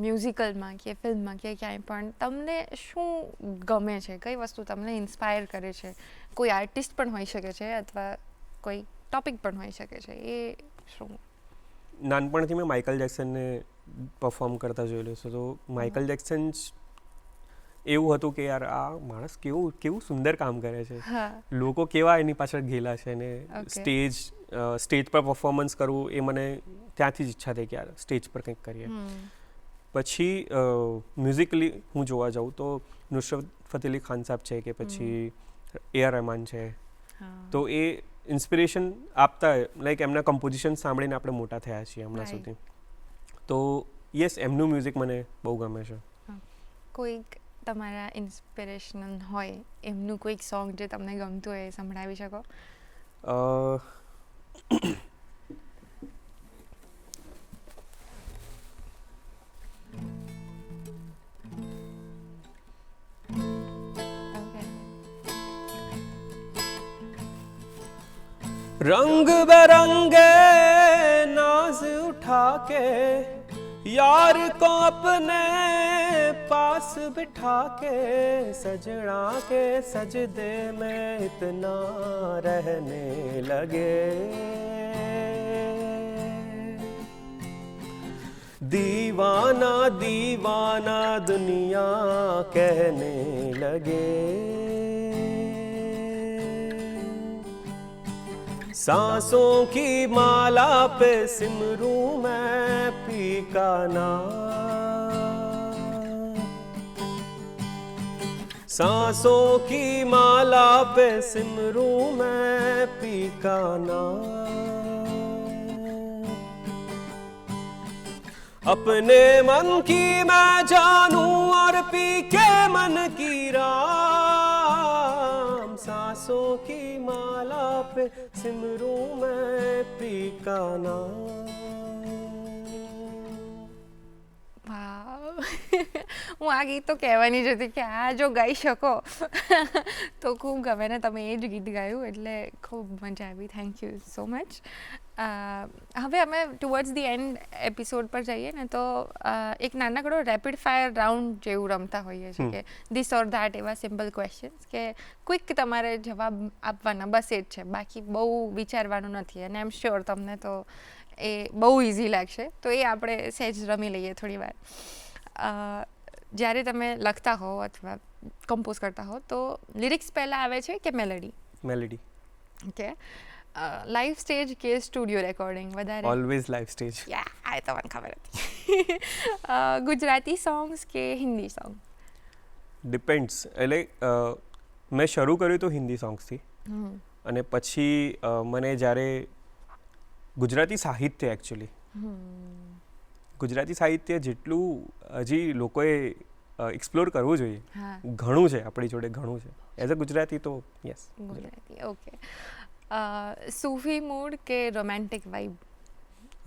મ્યુઝિકલમાં કે ફિલ્મમાં કે ક્યાંય પણ તમને શું ગમે છે, કઈ વસ્તુ તમને ઇન્સ્પાયર કરે છે? કોઈ આર્ટિસ્ટ પણ હોઈ શકે છે અથવા કોઈ ટોપિક પણ હોઈ શકે છે, એ શું? નાનપણથી મેં માઇકલ જેક્સનને પરફોર્મ કરતા જોયેલું છે, તો માઇકલ જેક્સન એવું હતું કે યાર આ માણસ કેવું સુંદર કામ કરે છે, લોકો કેવા એની પાછળ ઘેલા છે, અને સ્ટેજ પર પરફોર્મન્સ કરવું એ મને ત્યાંથી જ ઈચ્છા થઈ કે યાર સ્ટેજ પર કંઈક કરીએ. પછી મ્યુઝિકલી હું જોવા જાઉં તો નુસરત ફતેહ અલી ખાન સાહેબ છે કે પછી AR રહેમાન છે, તો એ ઇન્સ્પિરેશન આપતા, લાઈક એમના કમ્પોઝિશન સાંભળીને આપણે મોટા થયા છીએ હમણાં સુધી. તો યસ, એમનું મ્યુઝિક મને બહુ ગમે છે. કોઈક તમારા ઇન્સ્પિરેશનલ હોય એમનું કોઈક સોંગ જે તમને ગમતું હોય સંભળાવી શકો? रंग बिरंगे नाज उठा के यार को अपने पास बिठा के सजना के सजदे में इतना रहने लगे, दीवाना दीवाना दुनिया कहने लगे, सांसों की माला पे सिमरूं मैं पी का नाम, सांसों की माला पे सिमरूं मैं पी का नाम, अपने मन की मैं जानूं और पी के मन की राम, सांसों की माला पे सिमरूं मैं पी का नाम. હું આ ગીત તો કહેવાની જ હતી કે આ જો ગાઈ શકો તો ખૂબ ગમે ને તમે એ જ ગીત ગાયું એટલે ખૂબ મજા આવી. Thank you so much. હવે અમે ટુવર્ડ્સ ધી એન્ડ એપિસોડ પર જઈએ ને તો એક નાનકડો રેપિડ ફાયર રાઉન્ડ જેવું રમતા હોઈએ છીએ કે ધીસ ઓર ધેટ, એવા સિમ્પલ ક્વેશ્ચન્સ કે ક્વિક તમારે જવાબ આપવાના, બસ એ જ છે, બાકી બહુ વિચારવાનું નથી. અને આઈ એમ શ્યોર તમને તો એ બહુ ઇઝી લાગશે, તો એ આપણે સહેજ રમી લઈએ થોડી વાર. જ્યારે તમે લખતા હો અથવા કમ્પોઝ કરતા હો તો લિરિક્સ પહેલાં આવે છે કે melody? Melody. Okay. Live stage કે સ્ટુડિયો રેકોર્ડિંગ વધારે? Always live stage. આ તો મને ખબર હતી. ગુજરાતી સોંગ્સ કે હિન્દી સોંગ? ડિપેન્ડ્સ. એટલે મેં શરૂ કર્યું હતું હિન્દી સોંગ્સથી, અને પછી મને જ્યારે ગુજરાતી સાહિત્ય એકચ્યુઅલી ગુજરાતી સાહિત્ય જેટલું હજી લોકોએ એક્સપ્લોર કરવું જોઈએ, ઘણું છે આપણી જોડે, ઘણું છે. એઝ અ ગુજરાતી તો યસ ગુજરાતી. ઓકે. સૂફી મૂડ કે રોમેન્ટિક વાઇબ?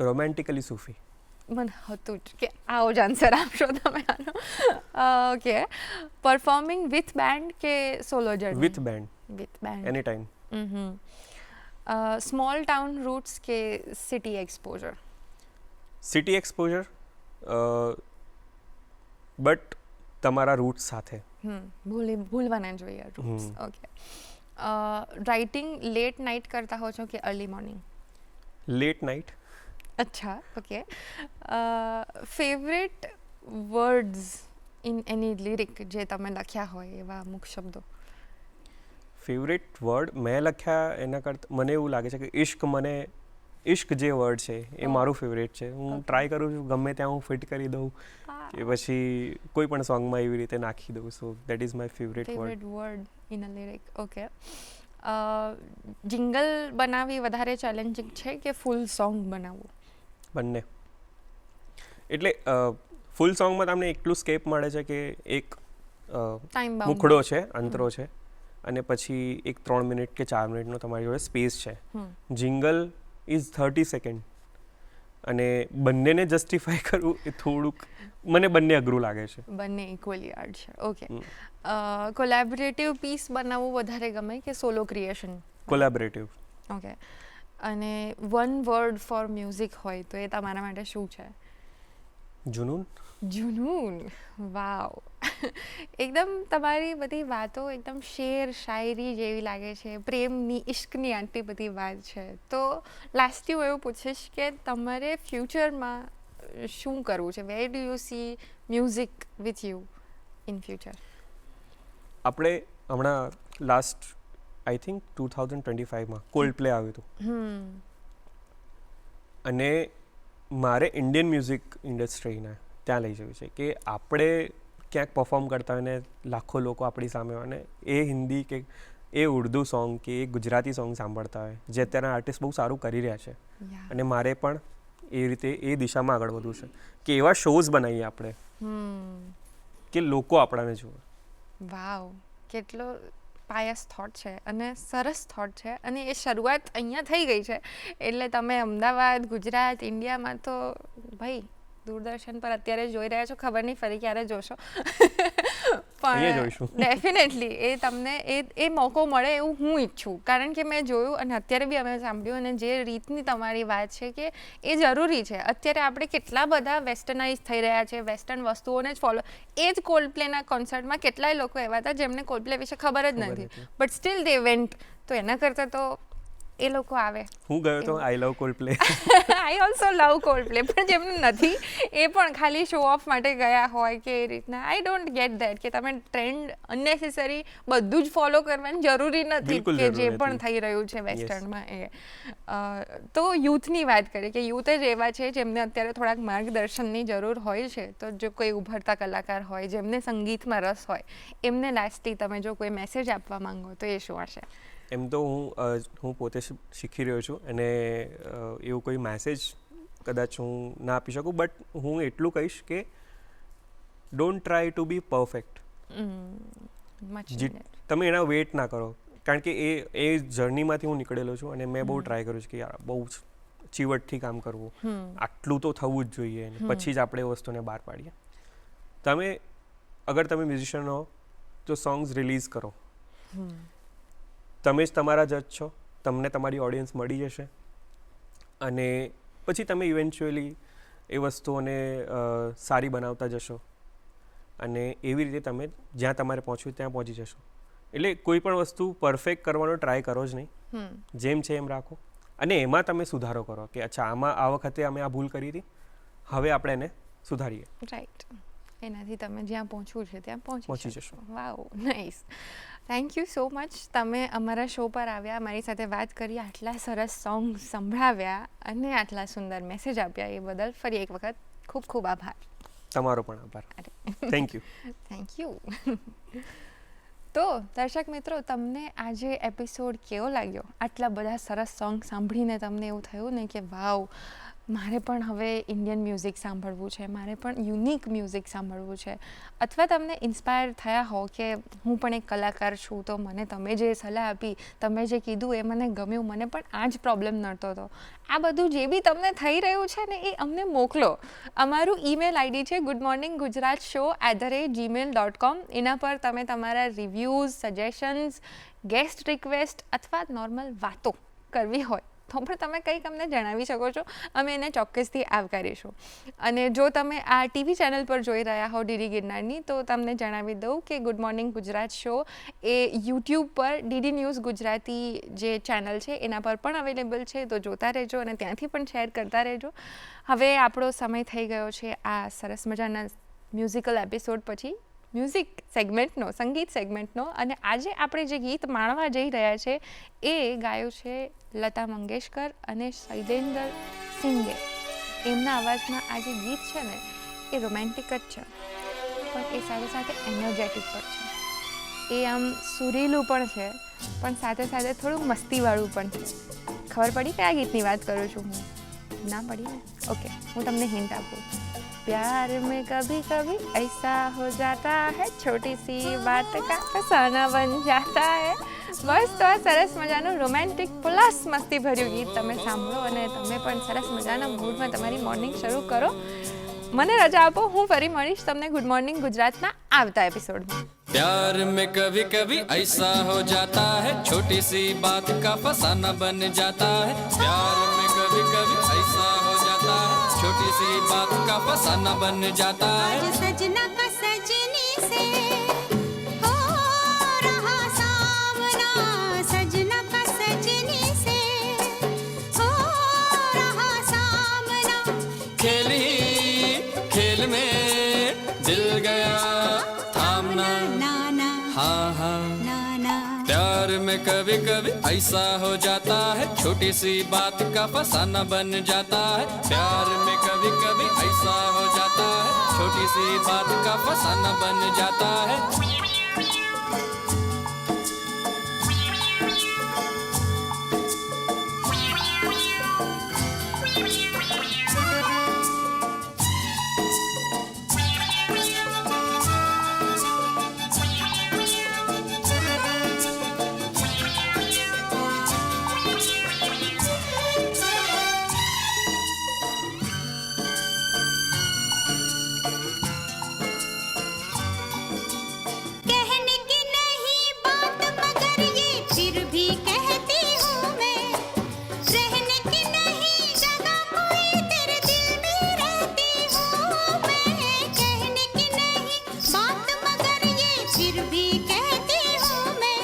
રોમેન્ટિકલી સૂફી. મને હતું જ કે આવો જ આન્સર આપશો તમે આનો. ઓકે. પરફોર્મિંગ વિથ બેન્ડ કે solo journey? With band. With band. Any time. Small town roots કે city exposure? City exposure, but તમારા રૂટ્સ સાથે. ભૂલવાના જોઈએ roots. Okay. Writing late night કરતા હો છો કે અર્લી મોર્નિંગ? Late night. અચ્છા. Okay. Favourite words in any lyric જે તમે લખ્યા હોય એવા અમુક શબ્દો? ફેવરેટ વર્ડ મેં લખ્યા એના કરતાં મને એવું લાગે છે કે ઇશ્ક જે વર્ડ છે એ મારું ફેવરેટ છે. હું ટ્રાય કરું છું ગમે ત્યાં હું ફિટ કરી દઉં કે પછી કોઈ પણ સોંગમાં એવી રીતે નાખી દઉં. So that is my favourite word in a lyric. Okay. Jingle બનાવવી વધારે ચેલેન્જિંગ છે કે ફૂલ સોંગ બનાવવું? બંને. એટલે ફૂલ સોંગમાં તમને એટલું સ્કેપ મળે છે કે એક મુખડો છે, અંતરો છે, અને પછી એક 3 મિનિટ કે 4 મિનિટનો તમારી જોડે સ્પેસ છે. જિંગલ ઇઝ 30 સેકન્ડ, અને બંનેને જસ્ટિફાય કરવું એ થોડુંક મને બંને અઘરું લાગે છે. બંને ઇક્વલી હાર્ડ છે. ઓકે. કોલેબોરેટિવ પીસ બનાવવું વધારે ગમે કે સોલો ક્રિએશન? કોલેબોરેટિવ. ઓકે. અને વન વર્ડ ફોર મ્યુઝિક હોય તો એ તમારા માટે શું છે? જુનૂન. જુનૂન. વાવ. એકદમ તમારી બધી વાતો એકદમ શેર શાયરી જેવી લાગે છે, પ્રેમની, ઇશ્કની આટલી બધી વાત છે. તો લાસ્ટથી હું એવું પૂછીશ કે તમારે ફ્યુચરમાં શું કરવું છે? Where do you see music with you in future? આપણે હમણાં લાસ્ટ આઈ થિંક 2025માં કોલ્ડ પ્લે આવ્યું હતું, અને મારે ઇન્ડિયન મ્યુઝિક ઇન્ડસ્ટ્રીને ત્યાં લઈ જવું છે કે આપણે ક્યાંક પરફોર્મ કરતા હોય ને લાખો લોકો આપણી સામે હોય ને એ હિન્દી કે એ ઉર્દુ સોંગ કે એ ગુજરાતી સોંગ સાંભળતા હોય, જે અત્યારના આર્ટિસ્ટ બહુ સારું કરી રહ્યા છે. અને મારે પણ એ રીતે એ દિશામાં આગળ વધવું છે કે એવા શોઝ બનાવીએ આપણે કે લોકો આપણાને જુએ. વાવ, કેટલો પાયસ થોટ છે અને સરસ થોટ છે. અને એ શરૂઆત અહીંયા થઈ ગઈ છે એટલે તમે અમદાવાદ, ગુજરાત, ઇન્ડિયામાં તો ભાઈ દૂરદર્શન પર અત્યારે જોઈ રહ્યા છો, ખબર નહીં ફરી ક્યારે જોશો, પણ ડેફિનેટલી એ તમને એ મોકો મળે એવું હું ઈચ્છું. કારણ કે મેં જોયું અને અત્યારે બી અમે સાંભળ્યું, અને જે રીતની તમારી વાત છે કે એ જરૂરી છે. અત્યારે આપણે કેટલા બધા વેસ્ટર્નાઇઝ થઈ રહ્યા છે, વેસ્ટર્ન વસ્તુઓને જ ફોલો. એ જ કોલ્ડ પ્લેના કોન્સર્ટમાં કેટલાય લોકો એવા હતા જેમને કોલ્ડ પ્લે વિશે ખબર જ નથી, બટ સ્ટીલ દે વેન્ટ. તો એના કરતાં તો એ લોકો આવે. હું ગયો તો I love Coldplay. I also love Coldplay. પણ જેમને નથી એ પણ ખાલી શો ઓફ માટે ગયા હોય કે એ રીતના. આઈ ડોન્ટ ગેટ ધેટ કે તમે ટ્રેન્ડ અનનેસેસરી બધું જ ફોલો કરવાની જરૂરી નથી કે જે પણ થઈ રહ્યું છે વેસ્ટર્નમાં એ. તો યુથની વાત કરીએ કે યુથ જ એવા છે જેમને અત્યારે થોડાક માર્ગદર્શનની જરૂર હોય છે. તો જો કોઈ ઉભરતા કલાકાર હોય જેમને સંગીતમાં રસ હોય, એમને લાસ્ટલી તમે જો કોઈ મેસેજ આપવા માંગો તો એ શું હશે? એમ તો હું પોતે શીખી રહ્યો છું, અને એવું કોઈ મેસેજ કદાચ હું ના આપી શકું, બટ હું એટલું કહીશ કે don't try to B perfect. તમે એના વેઇટ ના કરો, કારણ કે એ જર્નીમાંથી હું નીકળેલો છું, અને મેં બહુ ટ્રાય કર્યું છે કે યાર બહુ ચીવટથી કામ કરવું, આટલું તો થવું જ જોઈએ, પછી જ આપણે એ વસ્તુને બહાર પાડીએ. તમે અગર તમે મ્યુઝિશિયન હો તો સોંગ્સ રિલીઝ કરો. તમે જ તમારા જજ છો, તમને તમારી ઓડિયન્સ મળી જશે અને પછી તમે ઇવેન્ચ્યુઅલી એ વસ્તુઓને સારી બનાવતા જશો અને એવી રીતે તમે જ્યાં તમારે પહોંચવું ત્યાં પહોંચી જશો. એટલે કોઈ પણ વસ્તુ પરફેક્ટ કરવાનો ટ્રાય કરો જ નહીં, જેમ છે એમ રાખો અને એમાં તમે સુધારો કરો કે અચ્છા આમાં આ વખતે અમે આ ભૂલ કરી હતી, હવે આપણે એને સુધારીએ. રાઈટ, એનાથી તમે જ્યાં પહોંચવું છે ત્યાં પહોંચી જશો. Wow, nice. Thank you so much. તમે અમારા શો પર આવ્યા, મારી સાથે વાત કરી, આટલા સરસ સોંગ સંભળાવ્યા અને આટલા સુંદર મેસેજ આપ્યા એ બદલ ફરી એક વખત ખૂબ ખૂબ આભાર. તમારો પણ આભાર. Thank you. Thank you. તો દર્શક મિત્રો, તમને આજે એપિસોડ કેવો લાગ્યો? આટલા બધા સરસ સોંગ સાંભળીને તમને એવું થયું ને કે વાવ, મારે પણ હવે ઇન્ડિયન મ્યુઝિક સાંભળવું છે, મારે પણ યુનિક મ્યુઝિક સાંભળવું છે, અથવા તમને ઇન્સ્પાયર થયા હો કે હું પણ એક કલાકાર છું, તો મને તમે જે સલાહ આપી, તમે જે કીધું એ મને ગમ્યું, મને પણ આ જ પ્રોબ્લેમ નડતો હતો. આ બધું જે બી તમને થઈ રહ્યું છે ને એ અમને મોકલો. અમારું ઈમેલ આઈડી છે goodmorninggujratshow@gmail.com. એના પર તમે તમારા રિવ્યૂઝ, સજેશન્સ, ગેસ્ટ રિક્વેસ્ટ અથવા નોર્મલ વાતો કરવી હોય તો પણ તમે કંઈક અમને જણાવી શકો છો. અમે એને ચોક્કસથી આવકારીશું. અને જો તમે આ ટીવી ચેનલ પર જોઈ રહ્યા હો ડીડી ગિરનારની, તો તમને જણાવી દઉં કે ગુડ મોર્નિંગ ગુજરાત શો એ યુટ્યુબ પર ડીડી ન્યૂઝ ગુજરાતી જે ચેનલ છે એના પર પણ અવેલેબલ છે, તો જોતા રહેજો અને ત્યાંથી પણ શેર કરતા રહેજો. હવે આપણો સમય થઈ ગયો છે આ સરસ મજાના મ્યુઝિકલ એપિસોડ પછી મ્યુઝિક સેગમેન્ટનો, સંગીત સેગમેન્ટનો. અને આજે આપણે જે ગીત માણવા જઈ રહ્યા છે એ ગાયું છે લતા મંગેશકર અને શૈલેન્દ્ર સિંઘે. એમના અવાજમાં આ જે ગીત છે ને એ રોમેન્ટિક જ છે, પણ એ સાથે સાથે એનર્જેટિક પણ છે. એ આમ સુરીલું પણ છે, પણ સાથે સાથે થોડું મસ્તીવાળું પણ છે. ખબર પડી કયા ગીતની વાત કરું છું હું? ના પડી ને? ઓકે, હું તમને હિન્ટ આપું. प्यार में कभी कभी ऐसा हो जाता है, छोटी सी बात का फसाना बन जाता है. બસ, તો આ સરસ મજાનું રોમેન્ટિક પ્લસ મસ્તી ભર્યું ગીત તમે સાંભળો અને તમે પણ સરસ મજાના મૂડમાં તમારી મોર્નિંગ શરૂ કરો. મને રજા આપો, હું ફરી મળીશ તમને ગુડ મોર્નિંગ ગુજરાતના આવતા એપિસોડમાં. प्यार में कभी कभी ऐसा हो जाता है, छोटी सी बात का फसाना बन जाता है. प्यार में कभी कभी ऐसा हो जाता है, छोटी सी बात का फसाना बन जाता है. सजना का सजनी से हो रहा सामना, सजना का सजनी से हो रहा सामना. खेली खेल में दिल गया थामना. नाना हाँ हाँ, नाना प्यार में कभी कभी ऐसा हो जाता है, छोटी सी बात का फसाना बन जाता है. प्यार में कभी कभी ऐसा हो जाता है, छोटी सी बात का फसाना बन जाता है. कहने की नहीं बात मगर ये फिर भी कहती हूँ मैं, रहने की नहीं जगह कोई तेरे दिल में रहती हूँ मैं. कहने की नहीं बात मगर ये फिर भी कहती हूँ मैं,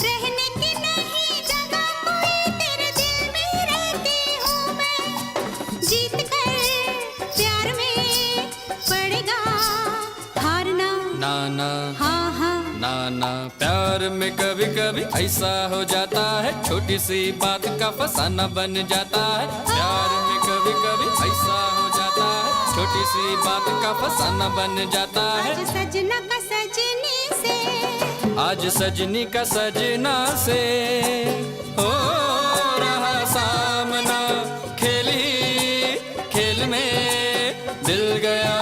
रहने की नहीं जगह कोई तेरे दिल में रहती हूँ मैं. जीत कर प्यार में पड़ेगा हारना. नाना हाँ हाँ नाना, प्यार में कभी कभी ऐसा हो जाता है, छोटी सी बात का फसाना बन जाता है. प्यार में कभी कभी ऐसा हो जाता है, छोटी सी बात का फसाना बन जाता है. आज सजना का सजनी से आज सजनी का सजना से हो रहा सामना. खेली खेल में दिल गया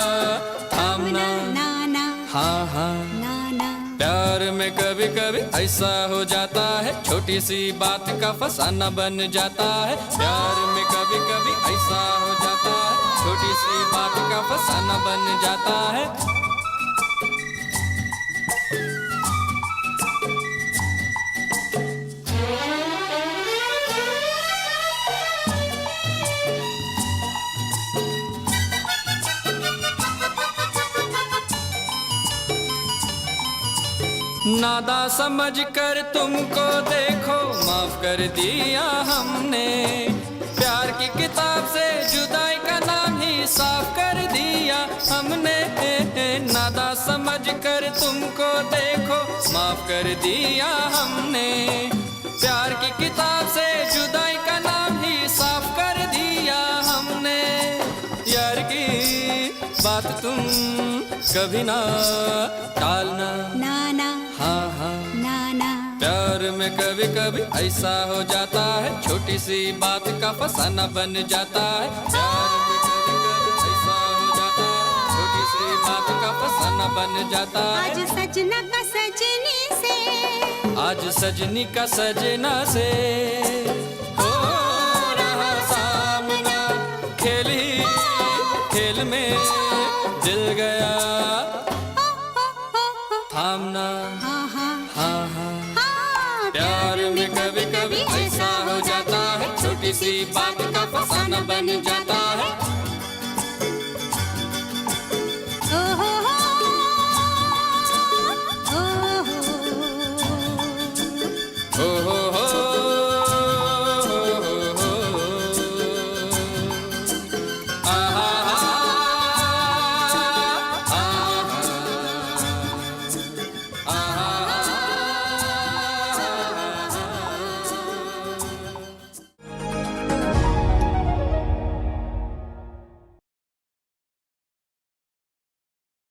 थामना. नाना हाँ हाँ, नाना प्यार में कभी कभी ऐसा हो जाता है, छोटी सी बात का फसाना बन जाता है. प्यार में कभी कभी ऐसा हो जाता है, छोटी सी बात का फसाना बन जाता है. नादा समझ कर तुमको देखो माफ कर दिया हमने, प्यार की किताब से जुदाई का नाम ही साफ कर दिया हमने। नादा समझ कर तुमको देखो माफ कर दिया हमने, प्यार की किताब से जुदाई का नाम ही साफ कर दिया हमने। यार की बात तुम कभी ना टालना, नाना हाँ हाँ नाना। प्यार में कभी कभी ऐसा हो जाता है, छोटी सी बात का फसाना बन जाता है। प्यार में कभी कभी ऐसा हो जाता है, छोटी सी बात का फसाना बन जाता है। आज सजना का सजनी से, आज सजनी का सजना से हो रहा सामना, खेल ही खेल में दिल गया थामना, हाँ हाँ हाँ हाँ। हाँ। प्यार में कभी कभी ऐसा हो जाता है, छोटी सी बात का फसाना बन जाता है।